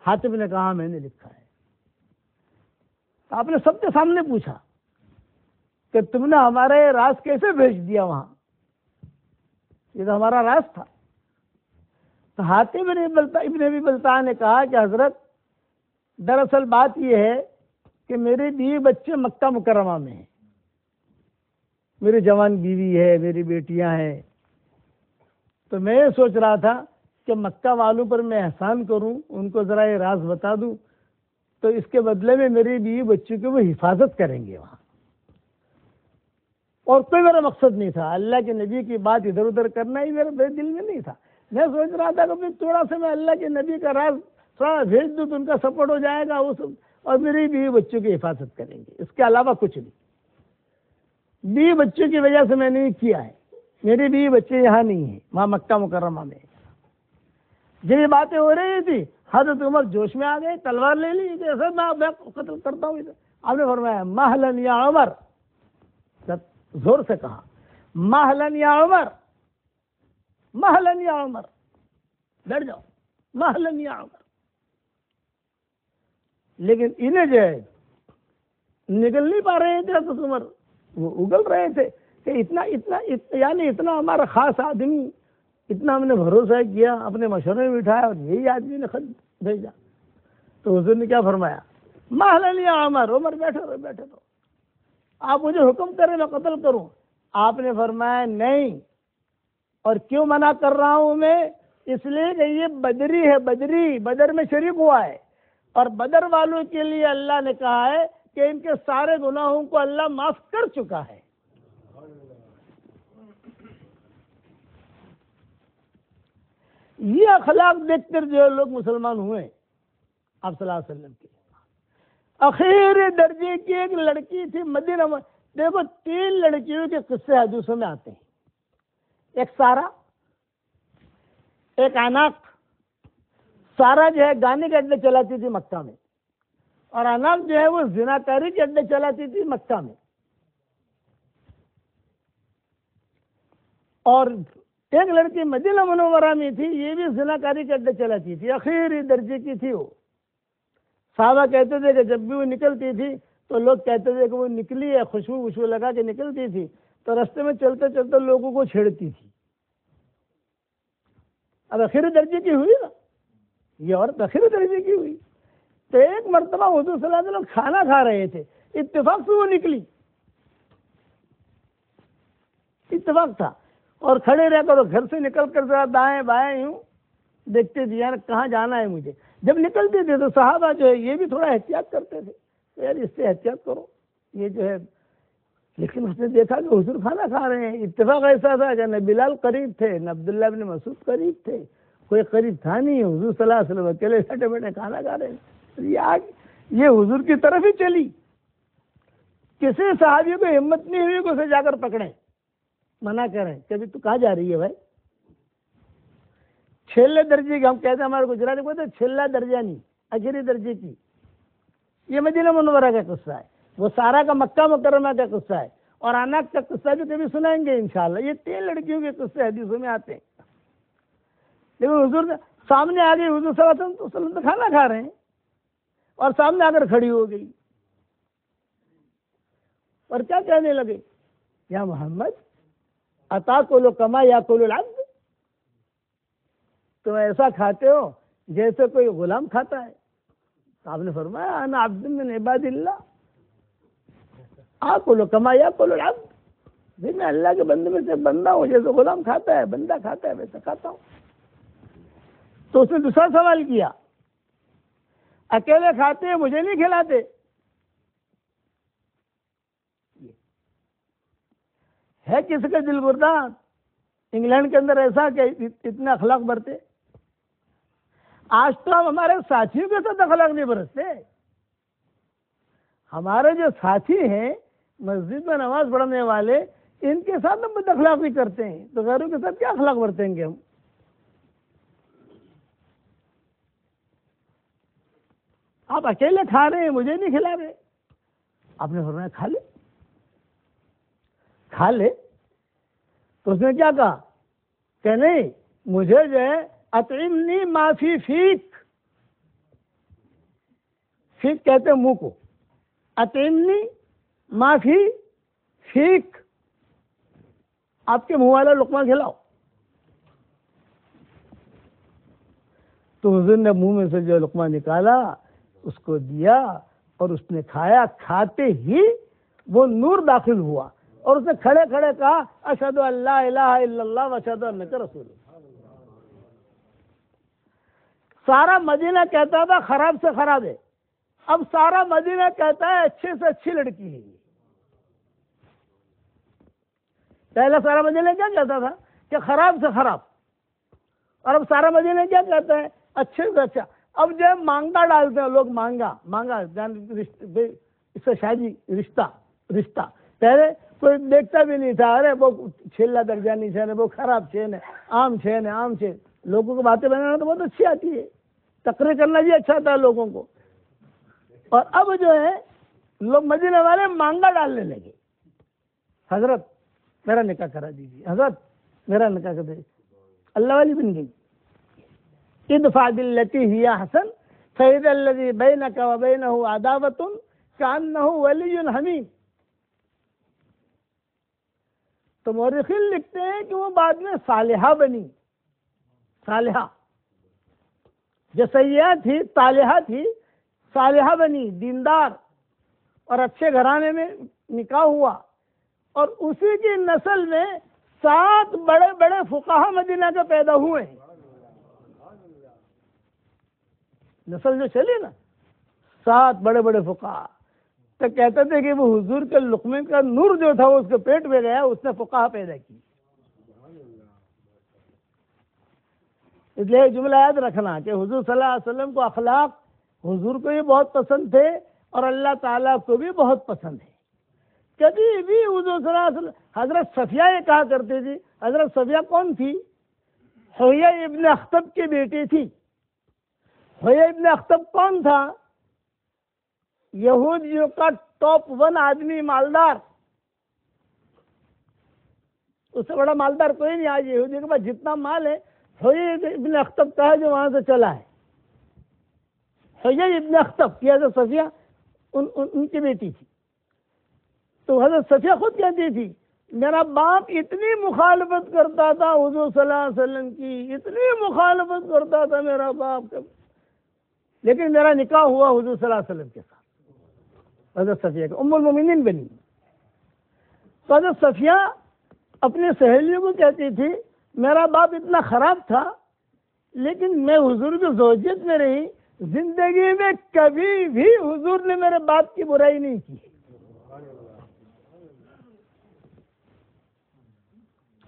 حاتم نے کہا میں نے لکھا ہے۔ آپ نے سب کے سامنے پوچھا کہ تم نے ہمارا یہ راز کیسے بھیج دیا وہاں؟ یہ تو ہمارا راز تھا۔ تو حاتم ابن ابی بلتع نے کہا کہ حضرت دراصل بات یہ ہے کہ میری بیوی بچے مکہ مکرمہ میں ہیں، میری جوان بیوی ہے، میری بیٹیاں ہیں، تو میں یہ سوچ رہا تھا کہ مکہ والوں پر میں احسان کروں، ان کو ذرا یہ راز بتا دوں، تو اس کے بدلے میں میری بیوی بچوں کی وہ حفاظت کریں گے وہاں، اور کوئی میرا مقصد نہیں تھا۔ اللہ کے نبی کی بات ادھر ادھر کرنا ہی میرے دل میں نہیں تھا۔ میں سوچ رہا تھا کہ تھوڑا سا میں اللہ کے نبی کا راز تھوڑا بھیج دوں تو ان کا سپورٹ ہو جائے گا، اور میری بیوی بچوں کی حفاظت کریں گے، اس کے علاوہ کچھ نہیں۔ بیوی بچوں کی وجہ سے میں نے نہیں کیا ہے، میری بیوی بچے یہاں نہیں ہیں، وہاں مکہ مکرمہ میں۔ جب یہ باتیں ہو رہی تھی حضرت عمر جوش میں آ گئے، تلوار لے لی، جیسے میں قتل کرتا ہوں۔ آپ نے فرمایا مہلن یا عمر، زور سے کہا مہلن یا عمر، مہلن یا عمر، بیٹھ جاؤ، مہلن یا عمر۔ لیکن انہیں جو ہے نکل نہیں پا رہے تھے حضرت عمر، وہ اگل رہے تھے کہ اتنا ہمارا خاص آدمی، اتنا ہم نے بھروسہ کیا، اپنے مشورے میں بٹھایا، اور یہی آدمی نے خط بھیجا۔ تو حضور نے کیا فرمایا؟ مہلن یا عمر، عمر بیٹھے رہو، آپ مجھے حکم کریں میں قتل کروں؟ آپ نے فرمایا نہیں، اور کیوں منع کر رہا ہوں میں؟ اس لیے کہ یہ بدری ہے، بدر میں شریک ہوا ہے، اور بدر والوں کے لیے اللہ نے کہا ہے کہ ان کے سارے گناہوں کو اللہ معاف کر چکا ہے۔ یہ اخلاق دیکھ کر جو لوگ مسلمان ہوئے آپ صلی اللہ علیہ وسلم کے. آخری درجے کی ایک لڑکی تھی مدینہ میں. دیکھو 3 لڑکیوں کے قصے حدیثوں میں آتے ہیں. ایک سارا، ایک عناق. سارا جو ہے گانے کے اڈے چلاتی تھی مکہ میں، اور عناق جو ہے وہ زناکاری کے اڈے چلاتی تھی مکہ میں. اور ایک لڑکی مدینہ منورہ میں تھی، یہ بھی زناکاری کے اڈے چلاتی تھی، آخری درجے کی تھی وہ. صحابہ کہتے تھے کہ جب بھی وہ نکلتی تھی تو لوگ کہتے تھے کہ وہ نکلی ہے، خوشبو لگا کے نکلتی تھی، تو راستے میں چلتے چلتے لوگوں کو چھیڑتی تھی. اب آخری درجے کی ہوئی نا، یہ عورت آخری درجے کی ہوئی. تو ایک مرتبہ حضور صلی اللہ علیہ وسلم کھانا کھا رہے تھے، اتفاق سے وہ نکلی، اتفاق تھا. اور کھڑے رہ کر گھر سے نکل کر ذرا دائیں بائیں یوں دیکھتے تھے، یار کہاں جانا ہے مجھے. جب نکلتے تھے تو صحابہ جو ہے یہ بھی تھوڑا احتیاط کرتے تھے، یار اس سے احتیاط کرو یہ جو ہے. لیکن اس نے دیکھا کہ حضور کھانا کھا رہے ہیں. اتفاق ایسا تھا کہ نہ بلال قریب تھے، نہ عبداللہ بن مسعود قریب تھے، کوئی قریب تھا نہیں. حضور صلی اللہ علیہ وسلم اکیلے بیٹھے بیٹھے کھانا کھا رہے ہیں. یہ حضور کی طرف ہی چلی. کسی صحابی کو ہمت نہیں ہوئی کہ اسے جا کر پکڑیں، منع کریں کہ ابھی تو کہاں جا رہی ہے بھائی. چھیلے درجے کی، ہم کہتے ہیں ہمارے گجراتی کو چھیلا درجہ نہیں، آخری درجے کی. یہ مدینہ منورہ کا قصہ ہے. وہ سارا کا مکہ مکرمہ کا قصہ ہے. اور عناق کا قصہ بھی کبھی سنائیں گے انشاءاللہ. یہ 3 لڑکیوں کے قصے حدیثوں میں آتے ہیں. لیکن حضور سامنے آ گئی، حضور صلی اللہ علیہ وسلم تو کھانا کھا رہے ہیں اور سامنے آ کر کھڑی ہو گئی اور کیا کہنے لگے، یا محمد اتاکلوا کما یاکل العبد، تم ایسا کھاتے ہو جیسے کوئی غلام کھاتا ہے. آپ نے فرمایا انا عبد من عباد اللہ آکل کما یاکل العبد، میں اللہ کے بندے میں سے بندہ ہوں، جیسے غلام کھاتا ہے بندہ کھاتا ہے ویسا کھاتا ہوں. تو اس نے دوسرا سوال کیا، اکیلے کھاتے ہیں مجھے نہیں کھلاتے. ہے کسی کا دل گردان انگلینڈ کے اندر ایسا کہ اتنے اخلاق برتے؟ آج تو ہم ہمارے ساتھیوں کے ساتھ اخلاق نہیں برتتے. ہمارے جو ساتھی ہیں مسجد میں نماز پڑھنے والے، ان کے ساتھ ہم بد اخلاقی کرتے ہیں، تو غیروں کے ساتھ کیا اخلاق برتیں گے ہم؟ آپ اکیلے کھا رہے ہیں مجھے نہیں کھلا رہے. آپ نے فرمایا کھا لے کھا لے. تو اس نے کیا کہا کہ نہیں، مجھے جو ہے اطعمنی ما فی فیک، فیک کہتے ہیں منہ کو، اطعمنی ما فی فیک، آپ کے منہ والا لقمہ کھلاؤ. تو حضور نے منہ میں سے جو لقمہ نکالا اس کو دیا اور اس نے کھایا. کھاتے ہی وہ نور داخل ہوا اور اس نے کھڑے کھڑے کہا اشہد ان لا الہ الا اللہ واشہد انک رسول اللہ. سارا مدینہ کہتا تھا خراب سے خراب ہے، اب سارا مدینہ کہتا ہے اچھے سے اچھی لڑکی ہے. پہلا سارا مدینہ کیا کہتا تھا کہ خراب سے خراب، اور اب سارا مدینہ کیا کہتا ہے اچھے سے اچھا. اب جو ہے مانگا ڈالتے ہیں لوگ، مانگا اس سے شادی رشتہ. پہلے کوئی دیکھتا بھی نہیں تھا، ارے وہ چھیلا درجہ نہیں چھین ہے، وہ خراب چھین ہے، عام چھین ہے، عام چھین. لوگوں کو باتیں بنانا تو بہت اچھی آتی ہے، تقریر کرنا بھی اچھا آتا ہے لوگوں کو. اور اب جو ہے لوگ مدینے والے مانگا ڈالنے لگے، حضرت میرا نکاح کرا دیجیے، حضرت میرا نکاح کر دیجیے. اللہ والی بن گئی. ادفع باللتی ہی احسن فاذا الذی بینک وبینہ عداوۃ کانہ ولی حمیم. تو مورخین لکھتے ہیں کہ وہ بعد میں صالحہ بنی. صالحہ جو سیئہ تھی طالحہ تھی، صالحہ بنی، دیندار اور اچھے گھرانے میں نکاح ہوا. اور اسی کی نسل میں 7 بڑے بڑے فقہا مدینہ کے پیدا ہوئے ہیں. نسل جو چلی نا 7 بڑے بڑے فقہا. تو کہتے تھے کہ وہ حضور کے لقمے کا نور جو تھا وہ اس کے پیٹ میں گیا، اس نے فقہا پیدا کی. اس لیے جملہ یاد رکھنا کہ حضور صلی اللہ علیہ وسلم کو اخلاق حضور کو بھی بہت پسند تھے اور اللہ تعالیٰ کو بھی بہت پسند ہے. کبھی بھی حضور صلی اللہ علیہ وسلم حضرت صفیہ یہ کہا کرتے تھی. حضرت صفیہ کون تھی؟ حویہ ابن اخطب کی بیٹی تھی. حویہ ابن اخطب کون تھا؟ یہودیوں کا ٹاپ 1 آدمی، مالدار. اس سے بڑا مالدار کوئی نہیں. آج یہودیوں کے پاس جتنا مال ہے حویہ ابن اخطب کا ہے جو وہاں سے چلا ہے. حویہ ابن اخطب کی حضرت صفیہ ان کی بیٹی تھی. تو حضرت صفیہ خود کہتی تھی میرا باپ اتنی مخالفت کرتا تھا حضور صلی اللہ علیہ وسلم کی، اتنی مخالفت کرتا تھا میرا باپ، لیکن میرا نکاح ہوا حضور صلی اللہ علیہ وسلم کے ساتھ. حضرت صفیہ کا ام المومنین بنی. تو حضرت صفیہ اپنی سہیلیوں کو کہتی تھی میرا باپ اتنا خراب تھا لیکن میں حضور کی زوجیت میں رہی، زندگی میں کبھی بھی حضور نے میرے باپ کی برائی نہیں کی،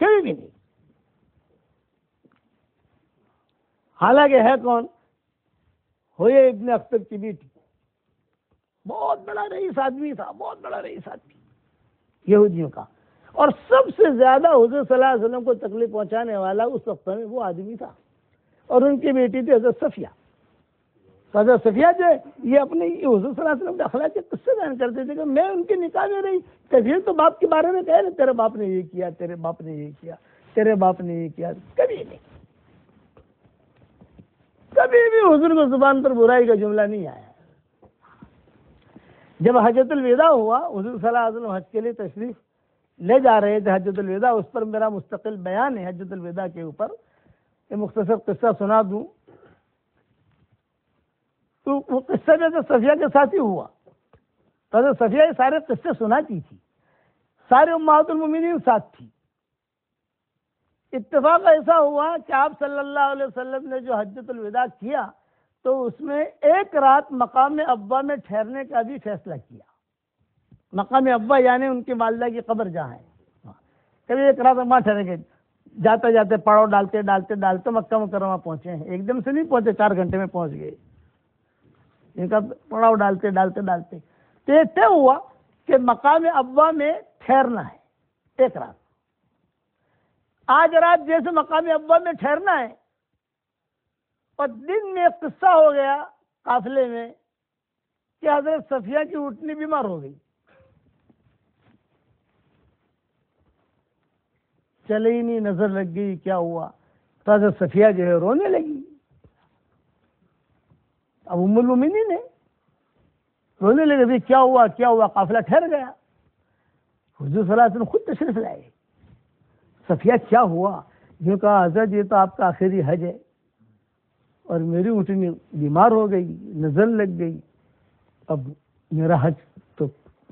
کبھی بھی نہیں. حالانکہ ہے کون؟ حویہ ابن اخطب کی بیٹی. بہت بڑا رئیس آدمی تھا، بہت بڑا رئیس آدمی یہودیوں کا. اور سب سے زیادہ حضور صلی اللہ علیہ وسلم کو تکلیف پہنچانے والا اس وقت میں وہ آدمی تھا، اور ان کی بیٹی تھی حضرت صفیہ. حضرت صفیہ جو ہے یہ اپنے حضور صلی اللہ علیہ وسلم کے اخلاق کے قصے بیان کرتے تھے کہ میں ان کے نکاح میں رہی، کبھی تو باپ کے بارے میں کہے نا تیرے باپ نے یہ کیا، تیرے باپ نے یہ کیا، تیرے باپ نے یہ کیا. کبھی نہیں، کبھی بھی حضور کو زبان پر برائی کا جملہ نہیں آیا. جب حجۃ الوداع ہوا، حضور صلی اللہ علیہ وسلم حج کے لیے تشریف لے جا رہے تھے حجۃ الوداع. اس پر میرا مستقل بیان ہے حجۃ الوداع کے اوپر. یہ مختصر قصہ سنا دوں تو وہ قصہ جو صفیہ کے ساتھ ہی ہوا. حضرت صفیہ یہ سارے قصے سناتی تھی، سارے امہات المومنین ساتھ تھی. اتفاق ایسا ہوا کہ آپ صلی اللہ علیہ وسلم نے جو حجۃ الوداع کیا تو اس میں ایک رات مقام ابا میں ٹھہرنے کا بھی فیصلہ کیا. مقام ابا یعنی ان کی والدہ کی قبر جہاں ہے، کبھی ایک رات وہاں ٹھہریں گے. جاتے جاتے پڑاؤ ڈالتے ڈالتے ڈالتے مکہ مکرمہ پہنچے ہیں. ایک دم سے نہیں پہنچے، 4 گھنٹے میں پہنچ گئے. ان کا پڑاؤ ڈالتے ڈالتے ڈالتے تو یہ طے ہوا کہ مقام ابا میں ٹھہرنا ہے ایک رات. آج رات جیسے مقام ابا میں ٹھہرنا ہے، اور دن میں ایک قصہ ہو گیا قافلے میں کہ حضرت صفیہ کی اٹھنی بیمار ہو گئی، چلے ہی نہیں، نظر لگ گئی. کیا ہوا؟ تو حضرت صفیہ جو ہے رونے لگی. اب ام المومنین نے رونے لگے بھی کیا ہوا کیا ہوا. قافلہ ٹھہر گیا. حضور صلی اللہ علیہ وسلم خود تشریف لائے. صفیہ کیا ہوا؟ جو کہا حضرت یہ تو آپ کا آخری حج ہے اور میری اٹھنی بیمار ہو گئی، نظر لگ گئی، اب میرا حج تو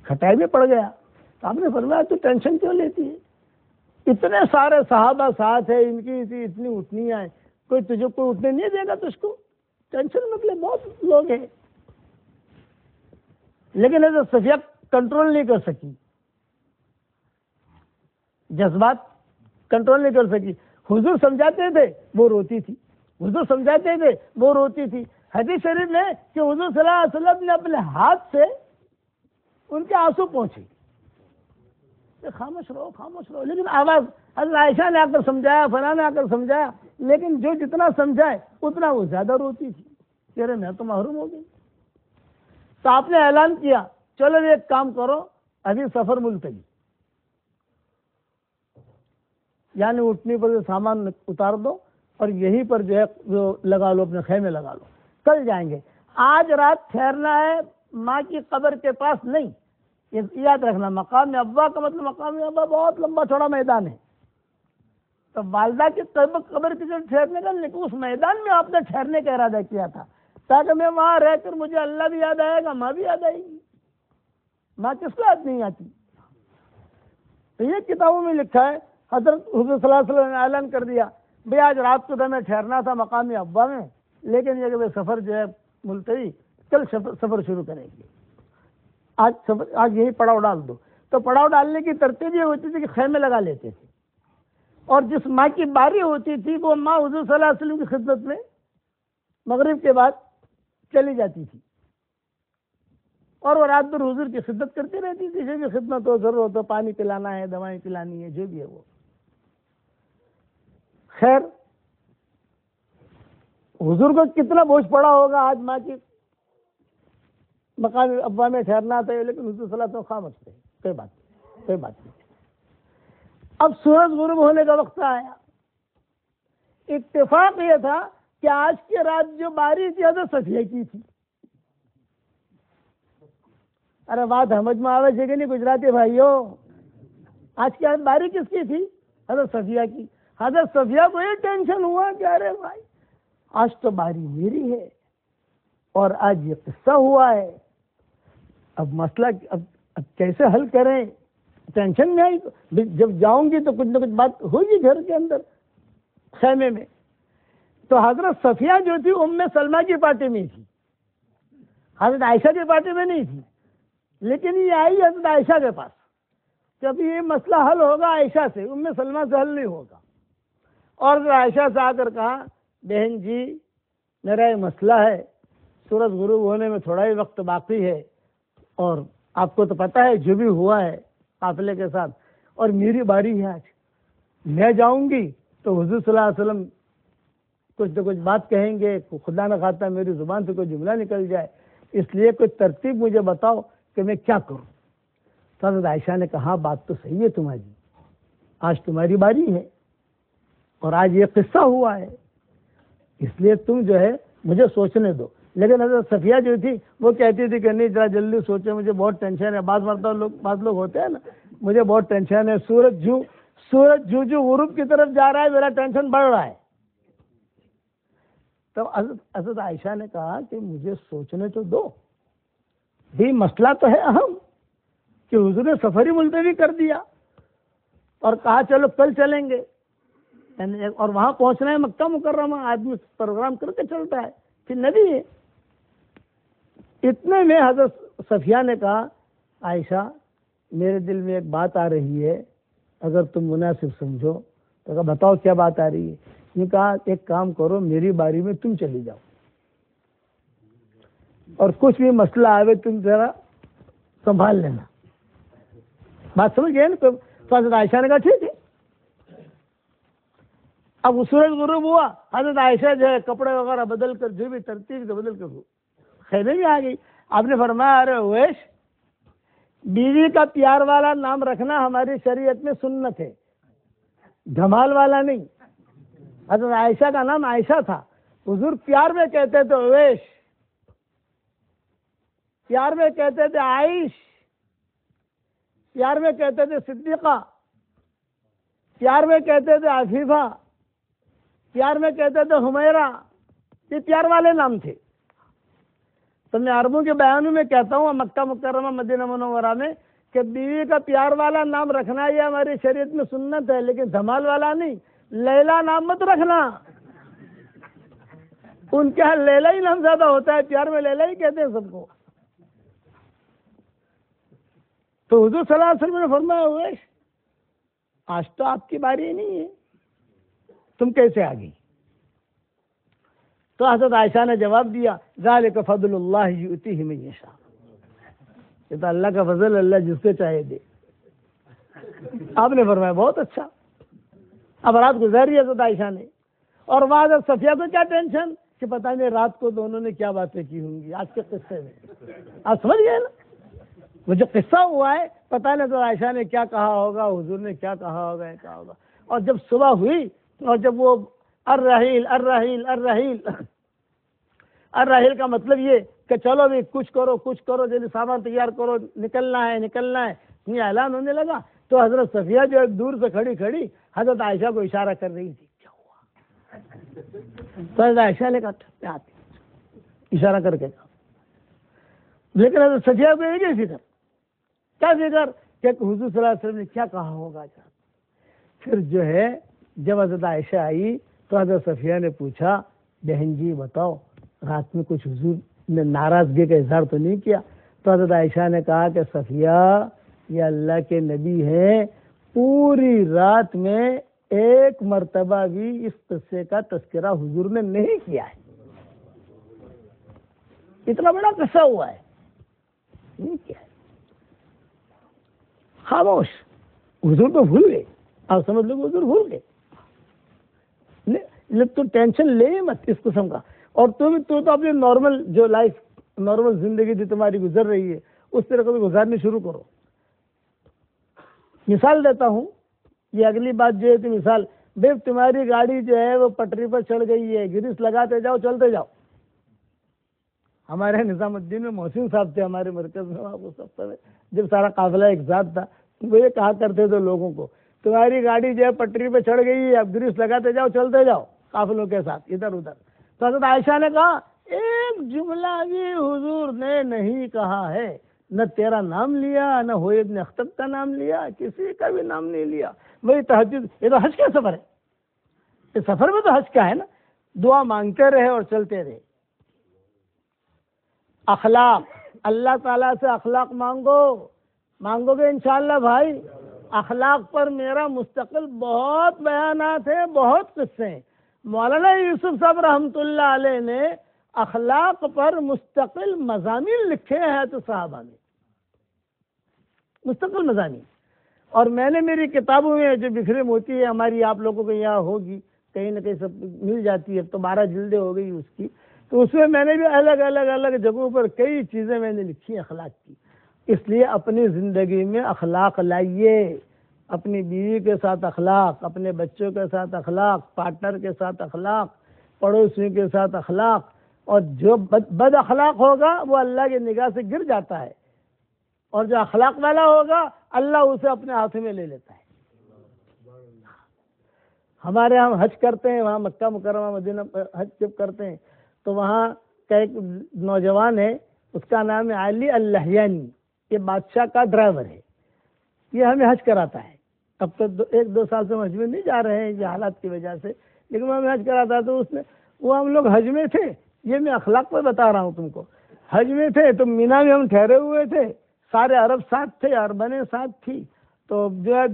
کھٹائی میں پڑ گیا. تو آپ نے فرمایا تو ٹینشن کیوں لیتی ہے؟ اتنے سارے صحابہ ساتھ ہیں، ان کی اتنی اٹھنیاں ہیں، کوئی تجھے کوئی اٹھنے نہیں دے گا تجھ کو، ٹینشن مت لے، بہت لوگ ہیں. لیکن حضرت صفیہ کنٹرول نہیں کر سکی، جذبات کنٹرول نہیں کر سکی. حضور سمجھاتے تھے وہ روتی تھی، حضور سمجھاتے تھے وہ روتی تھی. حدیث شریف میں کہ حضور صلی اللہ علیہ وسلم نے اپنے ہاتھ سے ان کے آنسو پہنچے. خاموش رہو خاموش رہو، لیکن آواز حضرت عائشہ نے آ کر سمجھایا، فلاں نے آ کر سمجھایا، لیکن جو جتنا سمجھائے اتنا وہ زیادہ روتی تھی. تیرے میں تو محروم ہو گئی. تو آپ نے اعلان کیا چلو ایک کام کرو، ابھی سفر ملتوی، یعنی اٹھنے پر سامان اتار دو اور یہیں پر جو ہے لگا لو، اپنے خیمے لگا لو، کل جائیں گے. آج رات ٹھہرنا ہے ماں کی قبر کے پاس نہیں. یہ یاد رکھنا، مقام ابا کا مطلب مقام ابا بہت لمبا چوڑا میدان ہے. تو والدہ کی قبر کی جو ٹھہرنے کا، لیکن اس میدان میں آپ نے ٹھہرنے کا ارادہ کیا تھا تاکہ میں وہاں رہ کر مجھے اللہ بھی یاد آئے گا، ماں بھی یاد آئے گی. ماں کس کو یاد نہیں آتی؟ تو یہ کتابوں میں لکھا ہے. حضرت حضور صلی اللہ علیہ وسلم نے اعلان کر دیا بھئی آج رات کو ہمیں ٹھہرنا تھا مقام ابا میں، لیکن یہ کہ سفر جو ہے ملتوی، کل سفر شروع کریں گے. آج یہی پڑاؤ ڈال دو. تو پڑاؤ ڈالنے کی ترتیب یہ ہوتی تھی کہ خیمے لگا لیتے تھے اور جس ماں کی باری ہوتی تھی وہ ماں حضور صلی اللہ علیہ وسلم کی خدمت میں مغرب کے بعد چلی جاتی تھی، اور وہ رات بھر حضور کی خدمت کرتی رہتی تھی، جو بھی خدمت ہو، ضرورت ہو، پانی پلانا ہے، دوائیں پلانی ہے، جو بھی ہے وہ. خیر حضور کو کتنا بوجھ پڑا ہوگا آج ماں کی مقام ابا میں ٹھہرنا تھا، لیکن حضور صلی اللہ علیہ وسلم خاموش تھے، کوئی بات نہیں. اب سورج غروب ہونے کا وقت آیا. اتفاق یہ تھا کہ آج کی رات جو باری تھی حضرت صفیہ کی تھی. ارے بات سمجھ میں آوے کہ نہیں گجراتی بھائیوں؟ آج کی رات باری کس کی تھی؟ حضرت صفیہ کی. حضرت صفیہ کو یہ ٹینشن ہوا کہ ارے بھائی آج تو باری میری ہے اور آج یہ قصہ ہوا ہے، اب مسئلہ اب کیسے حل کریں؟ ٹینشن میں آئی. جب جاؤں گی تو کچھ نہ کچھ بات ہوگی گھر کے اندر خیمے میں. تو حضرت صفیہ جو تھی ام سلمہ کی پارٹی میں تھی، حضرت عائشہ کی پارٹی میں نہیں تھی. لیکن یہ آئی حضرت عائشہ کے پاس کہ اب یہ مسئلہ حل ہوگا عائشہ سے، ام سلمہ سے حل نہیں ہوگا. اور حضرت عائشہ سے آ کر کہا بہن جی میرا یہ مسئلہ ہے، سورج غروب ہونے میں تھوڑا ہی وقت باقی ہے، اور آپ کو تو پتہ ہے جو بھی ہوا ہے قافلے کے ساتھ، اور میری باری ہے آج. میں جاؤں گی تو حضور صلی اللہ علیہ وسلم کچھ نہ کچھ بات کہیں گے، خدا نہ خواستہ میری زبان سے کوئی جملہ نکل جائے، اس لیے کوئی ترتیب مجھے بتاؤ کہ میں کیا کروں. تو حضرت عائشہ نے کہا بات تو صحیح ہے تمہاری، آج تمہاری باری ہے اور آج یہ قصہ ہوا ہے، اس لیے تم جو ہے مجھے سوچنے دو. لیکن حضرت صفیہ جو تھی وہ کہتی تھی کہ نہیں ذرا جلدی سوچے، مجھے بہت ٹینشن ہے. بعض لوگ ہوتے ہیں نا، مجھے بہت ٹینشن ہے، سورج جو غروب کی طرف جا رہا ہے میرا ٹینشن بڑھ رہا ہے. تو حضرت عائشہ نے کہا کہ مجھے سوچنے تو دو، بھی مسئلہ تو ہے اہم کہ حضور نے سفر ہی ملتوی کر دیا اور کہا چلو کل چلیں گے، اور وہاں پہنچنا ہے مکہ مکرمہ. آدمی پروگرام کر کے چلتا ہے، پھر نبی ہے. اتنے میں حضرت صفیہ نے کہا عائشہ میرے دل میں ایک بات آ رہی ہے، اگر تم مناسب سمجھو تو کہا بتاؤ کیا بات آ رہی ہے. نے کہا ایک کام کرو میری باری میں تم چلی جاؤ، اور کچھ بھی مسئلہ آئے تم ذرا سنبھال لینا. بات سمجھ گئے نا؟ تو حضرت عائشہ نے کہا ٹھیک ہے. اب سورج غروب ہوا، حضرت عائشہ جو ہے کپڑے وغیرہ بدل کر جو بھی ترتیب سے بدل کر خیمے میں آ گئی. آپ نے فرمایا ارے اویش، بیوی کا پیار والا نام رکھنا ہماری شریعت میں سنت ہے، دھمال والا نہیں. حضرت عائشہ کا نام عائشہ تھا، حضور پیار میں کہتے تھے اویش، پیار میں کہتے تھے عائش، پیار میں کہتے تھے صدیقہ، پیار میں کہتے تھے عفیفہ، پیار میں کہتے تھے حمیرہ. یہ پیار والے نام تھے. تو میں عربوں کے بیانوں میں کہتا ہوں مکہ مکرمہ مدینہ منورہ میں کہ بیوی کا پیار والا نام رکھنا یہ ہماری شریعت میں سنت ہے، لیکن دھمال والا نہیں. لیلا نام مت رکھنا، ان کے یہاں لیلا ہی نام زیادہ ہوتا ہے، پیار میں لیلا ہی کہتے ہیں سب کو. تو حضور صلی اللہ علیہ وسلم نے فرمایا اویش آج تو آپ کی باری نہیں ہے، تم کیسے آ گئی؟ تو حضرت عائشہ نے جواب دیا ذالک فضل اللہ یؤتیہ من یشاء، یہ تو اللہ کا فضل، اللہ جس کو چاہے دے. آپ نے فرمایا بہت اچھا. اب رات گزاری حضرت عائشہ نے، اور وہاں حضرت صفیہ کو کیا ٹینشن کہ پتہ نہیں رات کو دونوں نے کیا باتیں کی ہوں گی آج کے قصے میں. آپ سمجھ گئے نا؟ وہ جو قصہ ہوا ہے پتہ نہیں حضرت عائشہ نے کیا کہا ہوگا، حضور نے کیا کہا ہوگا، کیا ہوگا. اور جب صبح ہوئی اور جب وہ الرحیل الرحیل الرحیل الرحیل کا مطلب یہ کہ چلو بھی کچھ کرو جلدی سامان تیار کرو، نکلنا ہے، یہ اعلان ہونے لگا. تو حضرت صفیہ جو ایک دور سے کھڑی حضرت عائشہ کو اشارہ کر رہی تھی کیا ہوا. تو حضرت عائشہ نے کہا اشارہ کر کے کہا. لیکن حضرت صفیہ کو یہ فکر، کیا فکر کہ حضور صلی اللہ علیہ وسلم نے کیا کہا ہوگا. پھر جو ہے جب حضرت عائشہ آئی تو حضرت صفیہ نے پوچھا بہن جی بتاؤ رات میں کچھ حضور نے ناراضگی کا اظہار تو نہیں کیا؟ تو حضرت عائشہ نے کہا کہ صفیہ یہ اللہ کے نبی ہیں، پوری رات میں ایک مرتبہ بھی اس قصے کا تذکرہ حضور نے نہیں کیا ہے. اتنا بڑا قصہ ہوا ہے نہیں کیا ہے. خاموش. حضور تو بھول گئے. آپ سمجھ لو حضور بھول گئے. تو ٹینشن لے مت اس قسم کا. اور تو اپنی نارمل جو لائف نارمل زندگی جو تمہاری گزر رہی ہے اس طرح کبھی گزارنی شروع کرو. مثال دیتا ہوں. یہ اگلی بات جو ہے تو مثال بھائی تمہاری گاڑی جو ہے وہ پٹری پر چڑھ گئی ہے, گریس لگاتے جاؤ چلتے جاؤ. ہمارے نظام الدین میں محسن صاحب تھے ہمارے مرکز میں, جب سارا قافلہ ایک ساتھ تھا وہ یہ کہا کرتے تھے لوگوں کو تمہاری گاڑی جو ہے پٹری پہ چڑھ گئی ہے, اب گریس لگاتے جاؤ چلتے جاؤ قافلوں کے ساتھ ادھر ادھر. تو حضرت عائشہ نے کہا ایک جملہ بھی حضور نے نہیں کہا ہے, نہ تیرا نام لیا نہ ہوئے ابن اختب کا نام لیا, کسی کا بھی نام نہیں لیا. وہی تہجد. یہ تو حج کا سفر ہے. اس سفر میں تو حج کا ہے نا. دعا مانگتے رہے اور چلتے رہے. اخلاق, اللہ تعالیٰ سے اخلاق مانگو گے انشاءاللہ بھائی. اخلاق پر میرا مستقل بہت بیانات ہیں, بہت قصے ہیں. مولانا یوسف صاحب رحمۃ اللہ علیہ نے اخلاق پر مستقل مضامین لکھے ہیں تو صحابہ نے مستقل مضامین. اور میں نے میری کتابوں میں جو بکھرے موتی ہے ہماری آپ لوگوں کو یہاں ہوگی کہیں نہ کہیں سب مل جاتی ہے, تو 12 جلدیں ہو گئی اس کی. تو اس میں نے بھی الگ جگہوں پر کئی چیزیں میں نے لکھی اخلاق کی. اس لیے اپنی زندگی میں اخلاق لائیے. اپنی بیوی کے ساتھ اخلاق, اپنے بچوں کے ساتھ اخلاق, پارٹنر کے ساتھ اخلاق, پڑوسیوں کے ساتھ اخلاق. اور جو بد اخلاق ہوگا وہ اللہ کی نگاہ سے گر جاتا ہے, اور جو اخلاق والا ہوگا اللہ اسے اپنے ہاتھ میں لے لیتا ہے. ہمارے ہم حج کرتے ہیں, وہاں مکہ مکرمہ مدینہ حج جب کرتے ہیں تو وہاں کا ایک نوجوان ہے, اس کا نام ہے علی اللہیانی. یہ بادشاہ کا ڈرائیور ہے. یہ ہمیں حج کراتا ہے. اب تو 1-2 سال سے ہم حج میں نہیں جا رہے ہیں یہ حالات کی وجہ سے, لیکن وہ ہمیں حج کراتا ہے. تو اس نے وہ ہم لوگ حج میں تھے, یہ میں اخلاق پہ بتا رہا ہوں تم کو. حج میں تھے تو مینا میں ہم ٹھہرے ہوئے تھے, سارے عرب ساتھ تھے, عربنیں ساتھ تھی. تو جو ہے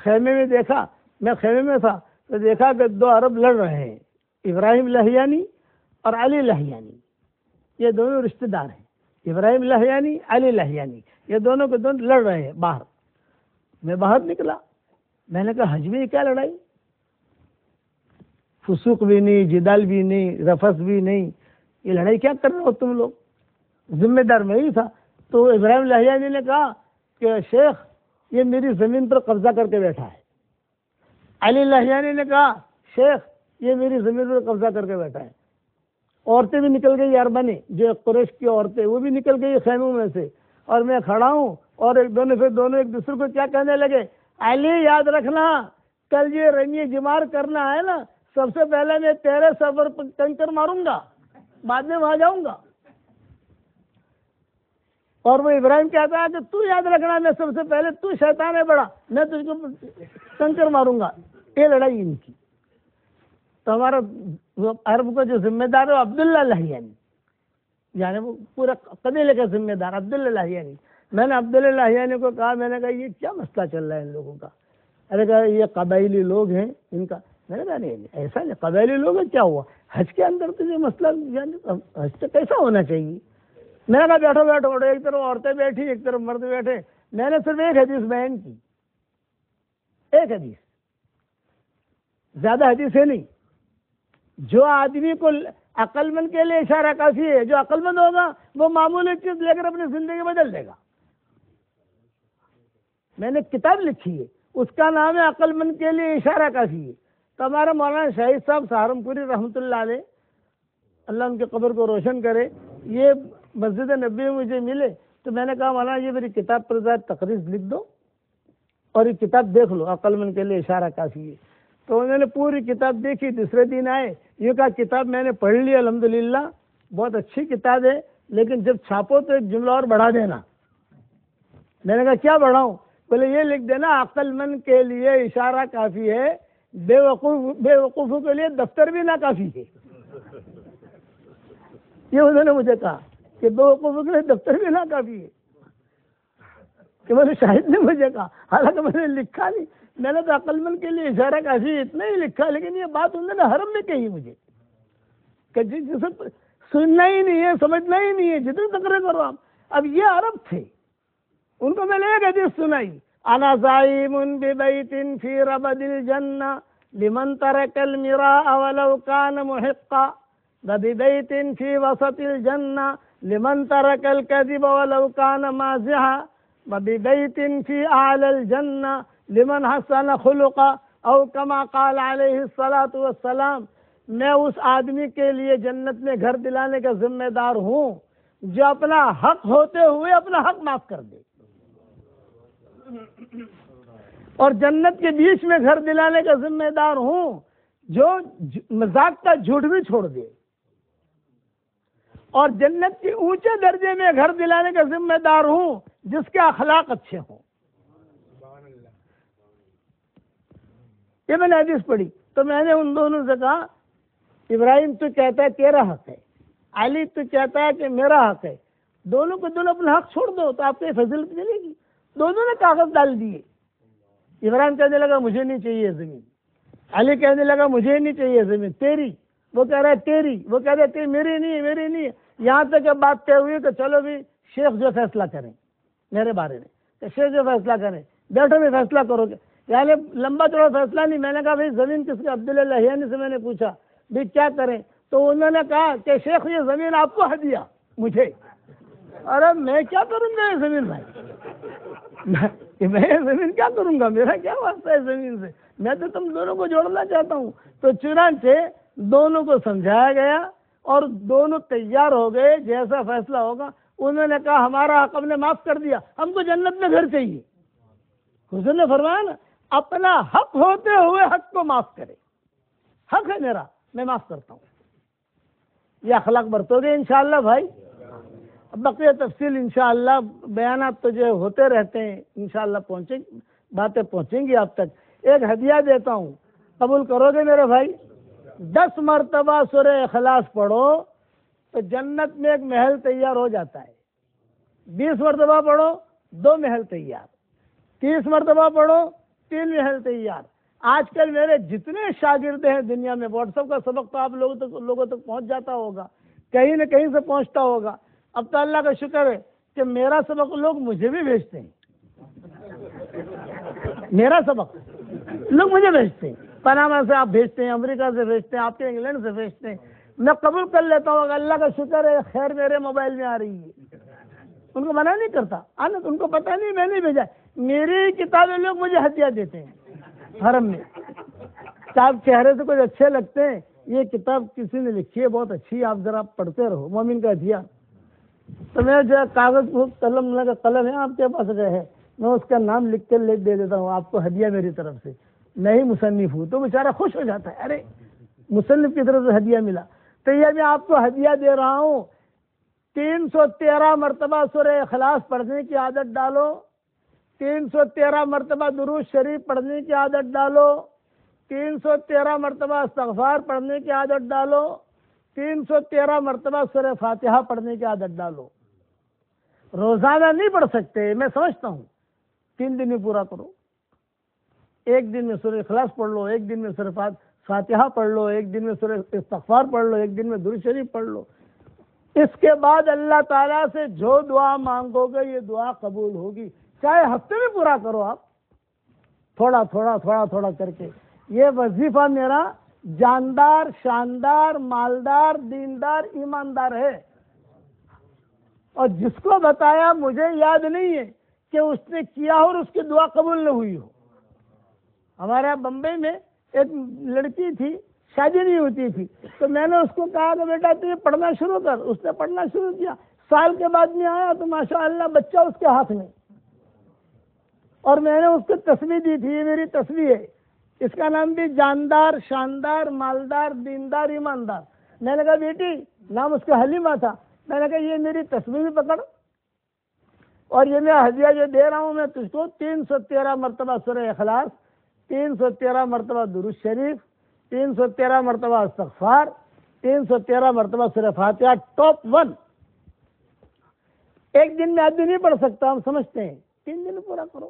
خیمے میں دیکھا, میں خیمے میں تھا تو دیکھا کہ 2 عرب لڑ رہے ہیں, ابراہیم لہیانی اور علی لہیانی. یہ دونوں رشتہ دار ہیں, ابراہیم لہیانی علی لہیانی. یہ دونوں کے دونوں لڑ رہے ہیں باہر. میں باہر نکلا, میں نے کہا حج میں کیا لڑائی, فسوق بھی نہیں, جدال بھی نہیں, رفث بھی نہیں, یہ لڑائی کیا کر رہے ہو تم لوگ. ذمہ دار میں ہی تھا. تو ابراہیم لہیانی نے کہا کہ شیخ یہ میری زمین پر قبضہ کر کے بیٹھا ہے. علی لہیانی نے کہا شیخ یہ میری زمین پر قبضہ کر کے بیٹھا ہے. عورتیں بھی نکل گئی عربنی, جو قریش کی عورتیں وہ بھی نکل گئی خیموں میں سے, اور میں کھڑا ہوں. اور دونوں ایک دوسرے کو کیا کہنے لگے, علی یاد رکھنا کل یہ رنگی جمار کرنا ہے نا, سب سے پہلے میں تیرے سفر پر کنکر ماروں گا, بعد میں وہاں جاؤں گا. اور وہ ابراہیم کہتا ہے کہ تو یاد رکھنا میں سب سے پہلے, تو شیطان ہے بڑا, میں تجھ کو کنکر ماروں گا. یہ لڑائی ان کی. تو ہمارا عرب کا جو ذمہ دار ہے وہ عبداللہ لہیانی, یعنی وہ پورا قبیلے کا ذمہ دار عبداللہ لہیانی. میں نے عبداللہ لہیانی کو کہا, میں نے کہا یہ کیا مسئلہ چل رہا ہے ان لوگوں کا. ارے کہا یہ قبائلی لوگ ہیں ان کا. میں نے کہا نہیں ایسا نہیں, قبائلی لوگ ہیں, کیا ہوا حج کے اندر تو یہ مسئلہ, یعنی حج تو کیسا ہونا چاہیے. میں نے کہا بیٹھو, ایک طرف عورتیں بیٹھی ایک طرف مرد بیٹھے. میں نے صرف ایک حدیث بیان کی, ایک حدیث, زیادہ حدیثیں نہیں. جو آدمی کو عقل مند کے لیے اشارہ کافی ہے, جو عقل مند ہوگا وہ معمولی چیز لے کر اپنی زندگی بدل دے گا. میں نے کتاب لکھی ہے, اس کا نام ہے عقل مند کے لیے اشارہ کافی ہے. تو ہمارا مولانا شاہد صاحب سہارنپوری رحمۃ اللہ علیہ, اللہ ان کے قبر کو روشن کرے, یہ مسجد نبی میں مجھے ملے. تو میں نے کہا مولانا یہ میری کتاب پر ذات تقریر لکھ دو اور یہ کتاب دیکھ لو, عقل مند کے لیے اشارہ کافی ہے. تو انہوں نے پوری کتاب دیکھی. دوسرے دن آئے, یہ کہا کتاب میں نے پڑھ لی الحمدللہ, بہت اچھی کتاب ہے, لیکن جب چھاپو تو ایک جملہ اور بڑھا دینا. میں نے کہا کیا بڑھاؤں. بولے یہ لکھ دینا عقل مند کے لیے اشارہ کافی ہے, بے وقوفوں کے لیے دفتر بھی نہ کافی ہے. یہ انہوں نے مجھے کہا کہ بے وقوفوں کے لیے دفتر بھی نہ کافی ہے. کہ میرے شاہد نے مجھے کہا, حالانکہ میں نے لکھا نہیں, میں نے تو عقل مند کے لیے اشارہ کافی اتنا ہی لکھا، لیکن یہ بات انہوں نے حرم میں کہی مجھے کہ جسے سننا ہی نہیں ہے، سمجھنا ہی نہیں ہے، جتنی تقریر کرو آپ. اب یہ عرب تھے، ان کو میں نے ایک حدیث سنائی، انا زائم ببیت فی ربد الجنہ لمن ترک المراء ولو کان محقا وببیت فی وسط الجنہ لمن ترک الکذب ولو کان مازحا وببیت فی اعلی الجنہ لمن حسن خلقا او کما قال علیہ الصلاۃ والسلام. میں اس آدمی کے لیے جنت میں گھر دلانے کا ذمہ دار ہوں جو اپنا حق ہوتے ہوئے اپنا حق معاف کر دے، اور جنت کے بیچ میں گھر دلانے کا ذمہ دار ہوں جو مذاق کا جھوٹ بھی چھوڑ دے، اور جنت کے اونچے درجے میں گھر دلانے کا ذمہ دار ہوں جس کے اخلاق اچھے ہوں. یہ میں نے حدیث پڑھی تو میں نے ان دونوں سے کہا، ابراہیم تو کہتا ہے تیرا حق ہے، علی تو کہتا ہے کہ میرا حق ہے، دونوں کو دونوں اپنا حق چھوڑ دو تو آپ کو یہ فضیلت ملے گی. دونوں نے کاغذ ڈال دیے. ابراہیم کہنے لگا مجھے نہیں چاہیے زمین، علی کہنے لگا مجھے نہیں چاہیے زمین، تیری. وہ کہہ رہا ہے تیری، وہ کہہ رہا ہے میری نہیں ہے، میری نہیں ہے. یہاں تک کہ بات طے ہوئی کہ چلو بھی شیخ جو فیصلہ کریں میرے بارے میں، کہ شیخ جو فیصلہ کریں، بیٹھو بھی فیصلہ کرو گے. یعنی لمبا چوڑا فیصلہ نہیں. میں نے کہا بھائی زمین کس کے؟ عبداللہ لہیانی سے میں نے پوچھا بھی کیا کریں، تو انہوں نے کہا کہ شیخ یہ زمین آپ کو ہدیہ مجھے. ارے میں کیا کروں گا یہ زمین بھائی، میں یہ زمین کیا کروں گا، میرا کیا واسطہ ہے زمین سے، میں تو تم دونوں کو جوڑنا چاہتا ہوں. تو چنانچہ دونوں کو سمجھایا گیا اور دونوں تیار ہو گئے، جیسا فیصلہ ہوگا. انہوں نے کہا ہمارا حق ہم نے معاف کر دیا، ہم کو جنت میں گھر چاہیے. حضور نے فرمایا نا اپنا حق ہوتے ہوئے حق کو معاف کرے. حق ہے میرا، میں معاف کرتا ہوں. یہ اخلاق برتو گے انشاءاللہ بھائی. اب بقیہ تفصیل انشاءاللہ بیانات تو جو ہوتے رہتے ہیں، انشاءاللہ باتیں پہنچیں گی آپ تک. ایک ہدیہ دیتا ہوں، قبول کرو گے میرے بھائی؟ 10 مرتبہ سورہ اخلاص پڑھو تو جنت میں ایک محل تیار ہو جاتا ہے. 20 مرتبہ پڑھو 2 محل تیار. 30 مرتبہ پڑھو 3 محل تیار. آج کل میرے جتنے شاگرد ہیں دنیا میں، واٹس ایپ کا سبق تو آپ لوگوں تک پہنچ جاتا ہوگا، کہیں نہ کہیں سے پہنچتا ہوگا. اب تو اللہ کا شکر ہے کہ میرا سبق لوگ مجھے بھی بھیجتے ہیں. میرا سبق لوگ مجھے بھیجتے ہیں، پاناما سے آپ بھیجتے ہیں، امریکہ سے بھیجتے ہیں، آپ کے انگلینڈ سے بھیجتے ہیں. میں قبول کر لیتا ہوں، اللہ کا شکر ہے خیر میرے موبائل میں آ رہی ہے. ان کو منع نہیں کرتا آنا، ان کو پتہ نہیں میں نہیں بھیجا. میری کتابیں لوگ مجھے ہدیہ دیتے ہیں حرم میں. آپ چہرے سے کچھ اچھے لگتے ہیں، یہ کتاب کسی نے لکھی ہے بہت اچھی، آپ ذرا پڑھتے رہو، مومن کا ہدیہ. تو میں جو کاغذ قلم ہے آپ کے پاس جو ہے، میں اس کا نام لکھ کر دے دیتا ہوں آپ کو ہدیہ میری طرف سے. میں ہی مصنف ہوں تو بیچارہ خوش ہو جاتا ہے، ارے مصنف کی طرف سے ہدیہ ملا. تو یہ میں آپ کو ہدیہ دے رہا ہوں. 313 مرتبہ سورہ اخلاص پڑھنے کی عادت ڈالو، 313 مرتبہ درود شریف پڑھنے کی عادت ڈالو، 313 مرتبہ استغفار پڑھنے کی عادت ڈالو، 313 مرتبہ سورہ فاتحہ پڑھنے کی عادت ڈالو. روزانہ نہیں پڑھ سکتے میں سمجھتا ہوں، 3 دن میں پورا کرو. ایک دن میں سورہ اخلاص پڑھ لو، ایک دن میں سورہ فاتحہ پڑھ لو، ایک دن میں سورہ استغفار پڑھ لو، ایک دن میں درود شریف پڑھ لو. اس کے بعد اللہ تعالیٰ سے جو دعا مانگو گے یہ دعا قبول ہوگی. چاہے ہفتے میں پورا کرو آپ، تھوڑا تھوڑا کر کے. یہ وظیفہ میرا جاندار، شاندار، مالدار، دیندار، ایماندار ہے. اور جس کو بتایا مجھے یاد نہیں ہے کہ اس نے کیا ہو اور اس کی دعا قبول نہ ہوئی ہو. ہمارے یہاں بمبئی میں ایک لڑکی تھی، شادی نہیں ہوتی تھی، تو میں نے اس کو کہا کہ بیٹا تو یہ پڑھنا شروع کر. اس نے پڑھنا شروع کیا، سال کے بعد میں آیا تو ماشاءاللہ بچہ اس کے ہاتھ میں، اور میں نے اس کو تسبیح دی تھی. یہ میری تسبیح ہے، اس کا نام بھی جاندار، شاندار، مالدار، دیندار، ایماندار. میں نے کہا بیٹی، نام اس کا حلیمہ تھا، میں نے کہا یہ میری تسبیح بھی پکڑ، اور یہ میں ہدیہ جو دے رہا ہوں میں تجھ کو 313 مرتبہ سورہ اخلاص، 313 مرتبہ درود شریف، 313 مرتبہ استغفار، 313 مرتبہ سورہ فاتحہ. ٹاپ 1. ایک دن میں آدمی نہیں پڑھ سکتا، ہم سمجھتے ہیں. 3 دن پورا کرو.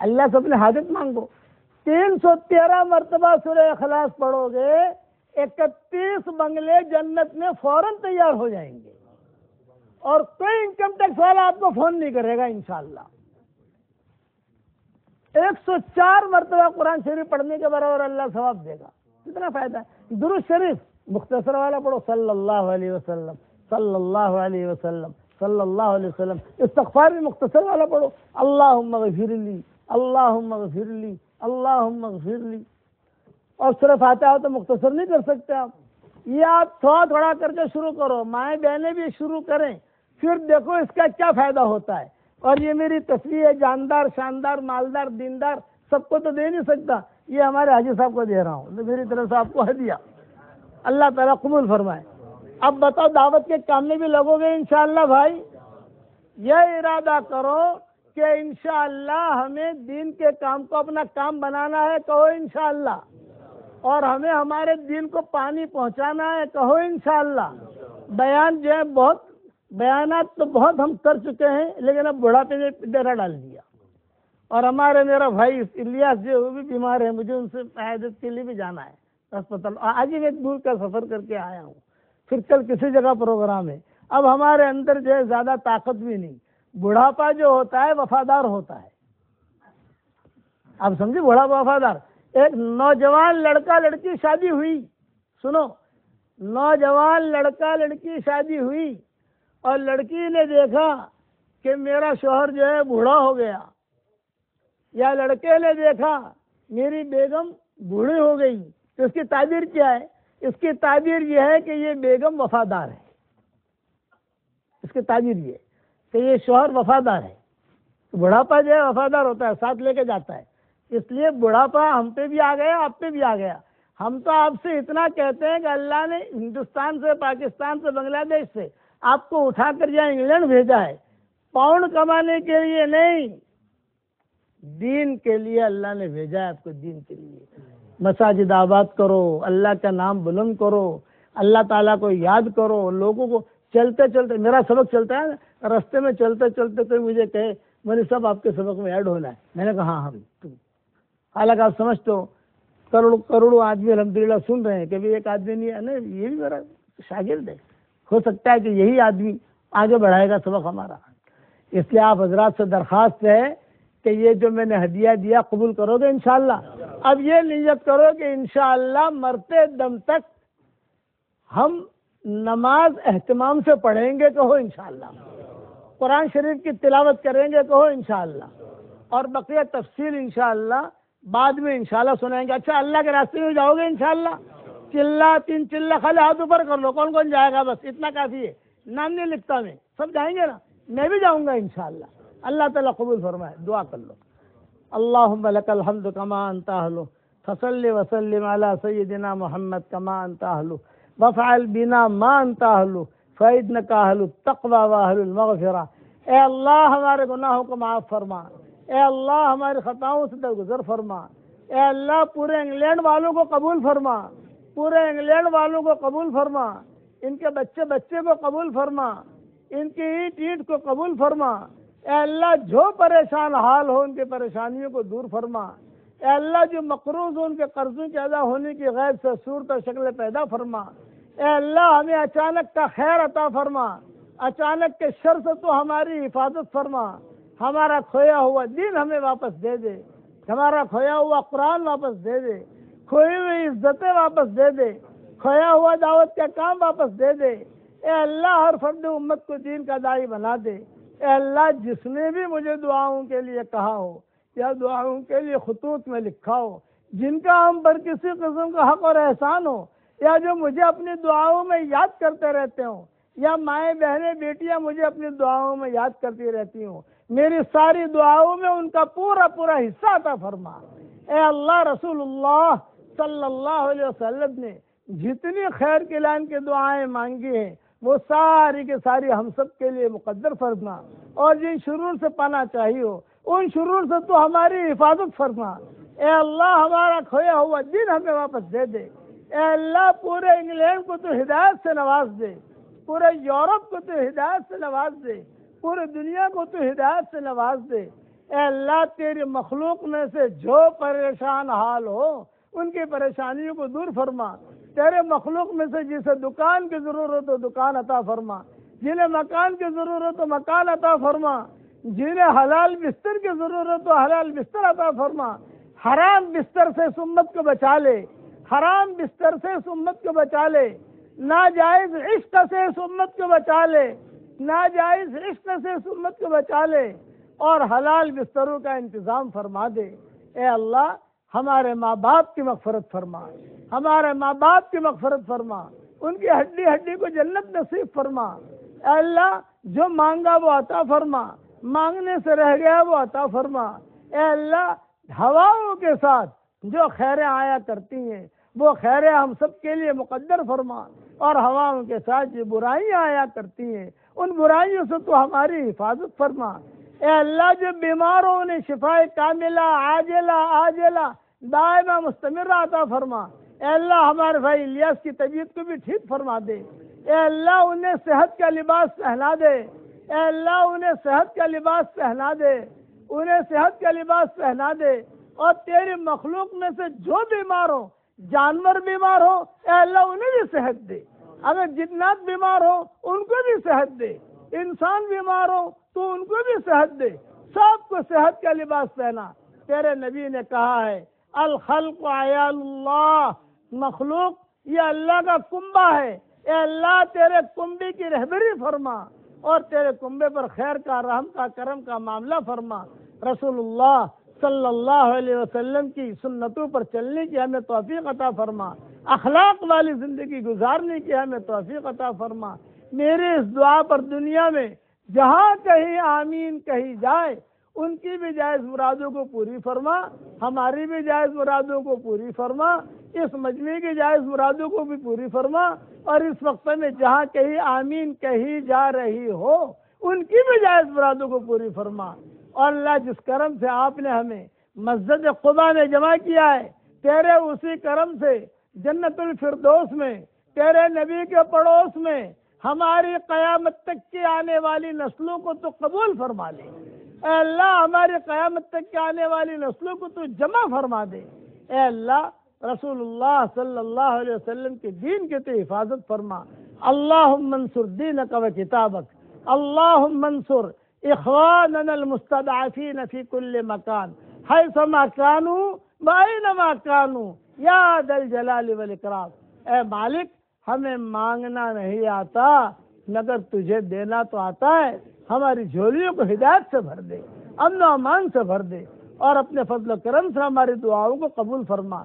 اللہ سے اپنے حاجت مانگو۔ 313 مرتبہ سورہ اخلاص پڑھو گے، 31 بنگلے جنت میں فوراً تیار ہو جائیں گے، اور کوئی انکم ٹیکس والا آپ کو فون نہیں کرے گا انشاءاللہ۔ 104 مرتبہ قرآن شریف پڑھنے کے برابر اللہ ثواب دے گا۔ کتنا فائدہ ہے؟ درود شریف مختصر والا پڑھو، صلی اللہ علیہ وسلم، صلی اللہ علیہ وسلم، صلی اللہ علیہ وسلم۔ استغفار بھی مختصر والا پڑھو، اللہم اغفر لی، اللہم اغفر لی، اللہم اغفر لی۔ اور سورہ فاتحہ تو مختصر نہیں کر سکتے آپ، یہ آپ تھوڑا تھوڑا کر کے شروع کرو، مائیں بہنیں بھی شروع کریں، پھر دیکھو اس کا کیا فائدہ ہوتا ہے۔ اور یہ میری تصویر ہے، جاندار، شاندار، مالدار، دیندار سب کو تو دے نہیں سکتا، یہ ہمارے حاجی صاحب کو دے رہا ہوں، تو میری طرف سے آپ کو ہدیہ، اللہ تعالیٰ قبول فرمائے۔ اب بتاؤ دعوت کے کام میں بھی لگو گے انشاءاللہ بھائی؟ یہ ارادہ کرو کہ انشاءاللہ ہمیں دین کے کام کو اپنا کام بنانا ہے، کہو انشاءاللہ، اور ہمیں ہمارے دین کو پانی پہنچانا ہے، کہو انشاءاللہ۔ بیان جو ہے بہت، بیانات تو بہت ہم کر چکے ہیں، لیکن اب بڑھاپے نے ڈیرا ڈال دیا، اور میرا بھائی الیاس جو وہ بھی بیمار ہے، مجھے ان سے عیادت کے لیے بھی جانا ہے اسپتال، آج ہی میں دور کا سفر کر کے آیا ہوں، پھر کل کسی جگہ پروگرام ہے۔ اب ہمارے اندر جو ہے زیادہ طاقت بھی نہیں، بڑھاپا جو ہوتا ہے وفادار ہوتا ہے، آپ سمجھے، بڑھاپا وفادار۔ ایک نوجوان لڑکا لڑکی شادی ہوئی، سنو، نوجوان لڑکا لڑکی شادی ہوئی، اور لڑکی نے دیکھا کہ میرا شوہر جو ہے بوڑھا ہو گیا، یا لڑکے نے دیکھا میری بیگم بوڑھی ہو گئی، تو اس کی تعبیر کیا ہے؟ اس کی تعبیر یہ ہے کہ یہ بیگم وفادار ہے، اس کی تعبیر یہ کہ یہ شوہر وفادار ہے۔ بڑھاپا جو ہے وفادار ہوتا ہے، ساتھ لے کے جاتا ہے، اس لیے بڑھاپا ہم پہ بھی آ گیا، آپ پہ بھی آ گیا۔ ہم تو آپ سے اتنا کہتے ہیں کہ اللہ نے ہندوستان سے، پاکستان سے، بنگلہ دیش سے آپ کو اٹھا کر یہاں انگلینڈ بھیجا ہے، پاؤنڈ کمانے کے لیے نہیں، دین کے لیے اللہ نے بھیجا ہے آپ کو، دین کے لیے۔ مساجد آباد کرو، اللہ کا نام بلند کرو، اللہ تعالیٰ کو یاد کرو، لوگوں کو چلتے چلتے، میرا سبق چلتا ہے، رستے میں چلتے چلتے کوئی مجھے کہے مجھے سب آپ کے سبق میں ایڈ ہونا ہے، میں نے کہا ہاں حالانکہ آپ سمجھتے ہو کروڑوں آدمی الحمدللہ سن رہے ہیں، کبھی ایک آدمی نہیں ہے، نہیں یہ بھی میرا شاگرد ہے، ہو سکتا ہے کہ یہی آدمی آگے بڑھائے گا سبق ہمارا۔ اس لیے آپ حضرات سے درخواست ہے کہ یہ جو میں نے ہدیہ دیا قبول کرو گے انشاءاللہ۔ اب یہ نیت کرو کہ انشاءاللہ مرتے دم تک ہم نماز اہتمام سے پڑھیں گے، کہو انشاءاللہ، قرآن شریف کی تلاوت کریں گے، کہو انشاءاللہ، اور بقیہ تفصیل انشاءاللہ بعد میں انشاءاللہ سنائیں گے۔ اچھا اللہ کے راستے میں جاؤ گے انشاءاللہ؟ چلا 3 چلا خالی ہاتھ اوپر کر لو، کون کون جائے گا، بس اتنا کافی ہے، نام نہیں لکھتا میں، سب جائیں گے نا، میں بھی جاؤں گا انشاءاللہ۔ اللہ تعالیٰ قبول فرمائے، دعا کر لو۔ اللہم لک الحمد کما انت اہل، فصل وسلم علی سیدنا محمد کما انت اہل، وفعل بنا ما انت اہل، فإنک اہل التقوی واہل المغفرہ۔ اے اللہ ہمارے گناہوں کو معاف فرما، اے اللہ ہماری خطاؤں سے درگزر فرما، اے اللہ پورے انگلینڈ والوں کو قبول فرما، پورے انگلینڈ والوں کو قبول فرما، ان کے بچے بچے کو قبول فرما، ان کی اینٹ اینٹ کو قبول فرما، اے اللہ جو پریشان حال ہو ان کی پریشانیوں کو دور فرما، اے اللہ جو مقروض ہو ان کے قرضوں کے ادا ہونے کی غیب سے صورت اور شکل پیدا فرما، اے اللہ ہمیں اچانک کا خیر عطا فرما، اچانک کے شر سے تو ہماری حفاظت فرما، ہمارا کھویا ہوا دین ہمیں واپس دے دے، ہمارا کھویا ہوا قرآن واپس دے دے، کھوئی ہوئی عزتیں واپس دے دے، کھویا ہوا دعوت کا کام واپس دے دے، اے اللہ ہر فرد امت کو دین کا داعی بنا دے، اے اللہ جس نے بھی مجھے دعاؤں کے لیے کہا ہو یا دعاؤں کے لیے خطوط میں لکھا ہو، جن کا ہم پر کسی قسم کا حق اور احسان ہو، یا جو مجھے اپنی دعاؤں میں یاد کرتے رہتے ہوں، یا مائیں بہنیں بیٹیاں مجھے اپنی دعاؤں میں یاد کرتی رہتی ہوں، میری ساری دعاؤں میں ان کا پورا پورا حصہ عطا فرما۔ اے اللہ رسول اللہ صلی اللہ علیہ وسلم نے جتنی خیر کے لائن کی دعائیں مانگی ہیں وہ ساری کے ساری ہم سب کے لیے مقدر فرما، اور جن شرور سے پانا چاہیے ہو ان شرور سے تو ہماری حفاظت فرما۔ اے اللہ ہمارا کھویا ہوا دین ہمیں واپس دے دے، اے اللہ پورے انگلینڈ کو تو ہدایت سے نواز دے، پورے یورپ کو تو ہدایت سے نواز دے، پورے دنیا کو تو ہدایت سے نواز دے۔ اے اللہ تیری مخلوق میں سے جو پریشان حال ہو ان کی پریشانیوں کو دور فرما، تیرے مخلوق میں سے جسے دکان کی ضرورت ہو دکان عطا فرما، جنہیں مکان کی ضرورت ہو مکان عطا فرما، جنہیں حلال بستر کی ضرورت ہو حلال بستر عطا فرما، حرام بستر سے اس امت کو بچا لے، حرام بستر سے اس امت کو بچا لے، ناجائز عشق سے اس امت کو بچا لے، ناجائز عشق سے اس امت کو بچا لے، اور حلال بستروں کا انتظام فرما دے۔ اے اللہ ہمارے ماں باپ کی مغفرت فرما، ہمارے ماں باپ کی مغفرت فرما، ان کی ہڈی ہڈی کو جنت نصیب فرما۔ اے اللہ جو مانگا وہ عطا فرما، مانگنے سے رہ گیا وہ عطا فرما۔ اے اللہ ہواؤں کے ساتھ جو خیریں آیا کرتی ہیں وہ خیریں ہم سب کے لیے مقدر فرما، اور ہواؤں کے ساتھ جو برائیاں آیا کرتی ہیں ان برائیوں سے تو ہماری حفاظت فرما۔ اے اللہ جو بیماروں انہیں شفا کاملہ عاجلہ آجلہ دائمہ مستمرہ عطا فرما۔ اے اللہ ہمارے بھائی الیاس کی طبیعت کو بھی ٹھیک فرما دے۔ اے اللہ انہیں صحت کا لباس پہنا دے، اے اللہ انہیں صحت کا لباس پہنا دے، انہیں صحت کا لباس پہنا دے، اور تیری مخلوق میں سے جو بیمار ہو، جانور بیمار ہو اے اللہ انہیں بھی صحت دے، اگر جنات بیمار ہو ان کو بھی صحت دے، انسان بیمار ہو تو ان کو بھی صحت دے، سب کو صحت کا لباس پہنا۔ تیرے نبی نے کہا ہے الخلق عیال اللہ، مخلوق یہ اللہ کا کنبہ ہے۔ اے اللہ تیرے کنبے کی رہبری فرما، اور تیرے کنبے پر خیر کا، رحم کا، کرم کا معاملہ فرما۔ رسول اللہ صلی اللہ علیہ وسلم کی سنتوں پر چلنے کی ہمیں توفیق عطا فرما، اخلاق والی زندگی گزارنے کی ہمیں توفیق عطا فرما۔ میرے اس دعا پر دنیا میں جہاں کہیں آمین کہی جائے ان کی بھی جائز مرادوں کو پوری فرما، ہماری بھی جائز مرادوں کو پوری فرما، اس مجمع کی جائز مرادوں کو بھی پوری فرما، اور اس وقت میں جہاں کہیں آمین کہی جا رہی ہو ان کی بھی جائز مرادوں کو پوری فرما۔ اور اللہ جس کرم سے آپ نے ہمیں مسجد قباء میں جمع کیا ہے، تیرے اسی کرم سے جنت الفردوس میں تیرے نبی کے پڑوس میں ہماری قیامت تک کی آنے والی نسلوں کو تو قبول فرما لے۔ اے اللہ ہماری قیامت تک کی آنے والی نسلوں کو تو جمع فرما دے۔ اے اللہ رسول اللہ صلی اللہ علیہ وسلم کے دین کی تو حفاظت فرما۔ اللہم انصر دینک و کتابک، اللہم انصر اخواننا المستضعفین فی کل مکان حیثما کانوا وأینما کانوا یا ذا الجلال والاکرام۔ اے مالک ہمیں مانگنا نہیں آتا مگر تجھے دینا تو آتا ہے، ہماری جھولیوں کو ہدایت سے بھر دے، امن و امان سے بھر دے، اور اپنے فضل و کرم سے ہماری دعاؤں کو قبول فرما۔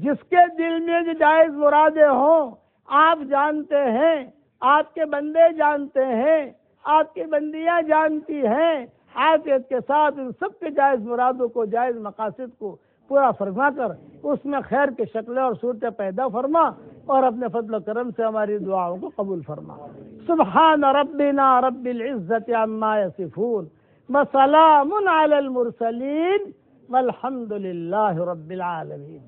جس کے دل میں جو جائز مرادیں ہوں آپ جانتے ہیں، آپ کے بندے جانتے ہیں، آپ کی بندیاں جانتی ہیں، عافیت کے ساتھ ان سب کے جائز مرادوں کو، جائز مقاصد کو پورا فرما کر اس میں خیر کی شکلیں اور صورتیں پیدا فرما، اور اپنے فضل و کرم سے ہماری دعاؤں کو قبول فرما۔ سبحان ربنا رب العزت عما یصفون وسلام علی المرسلین والحمد للہ رب العالمین۔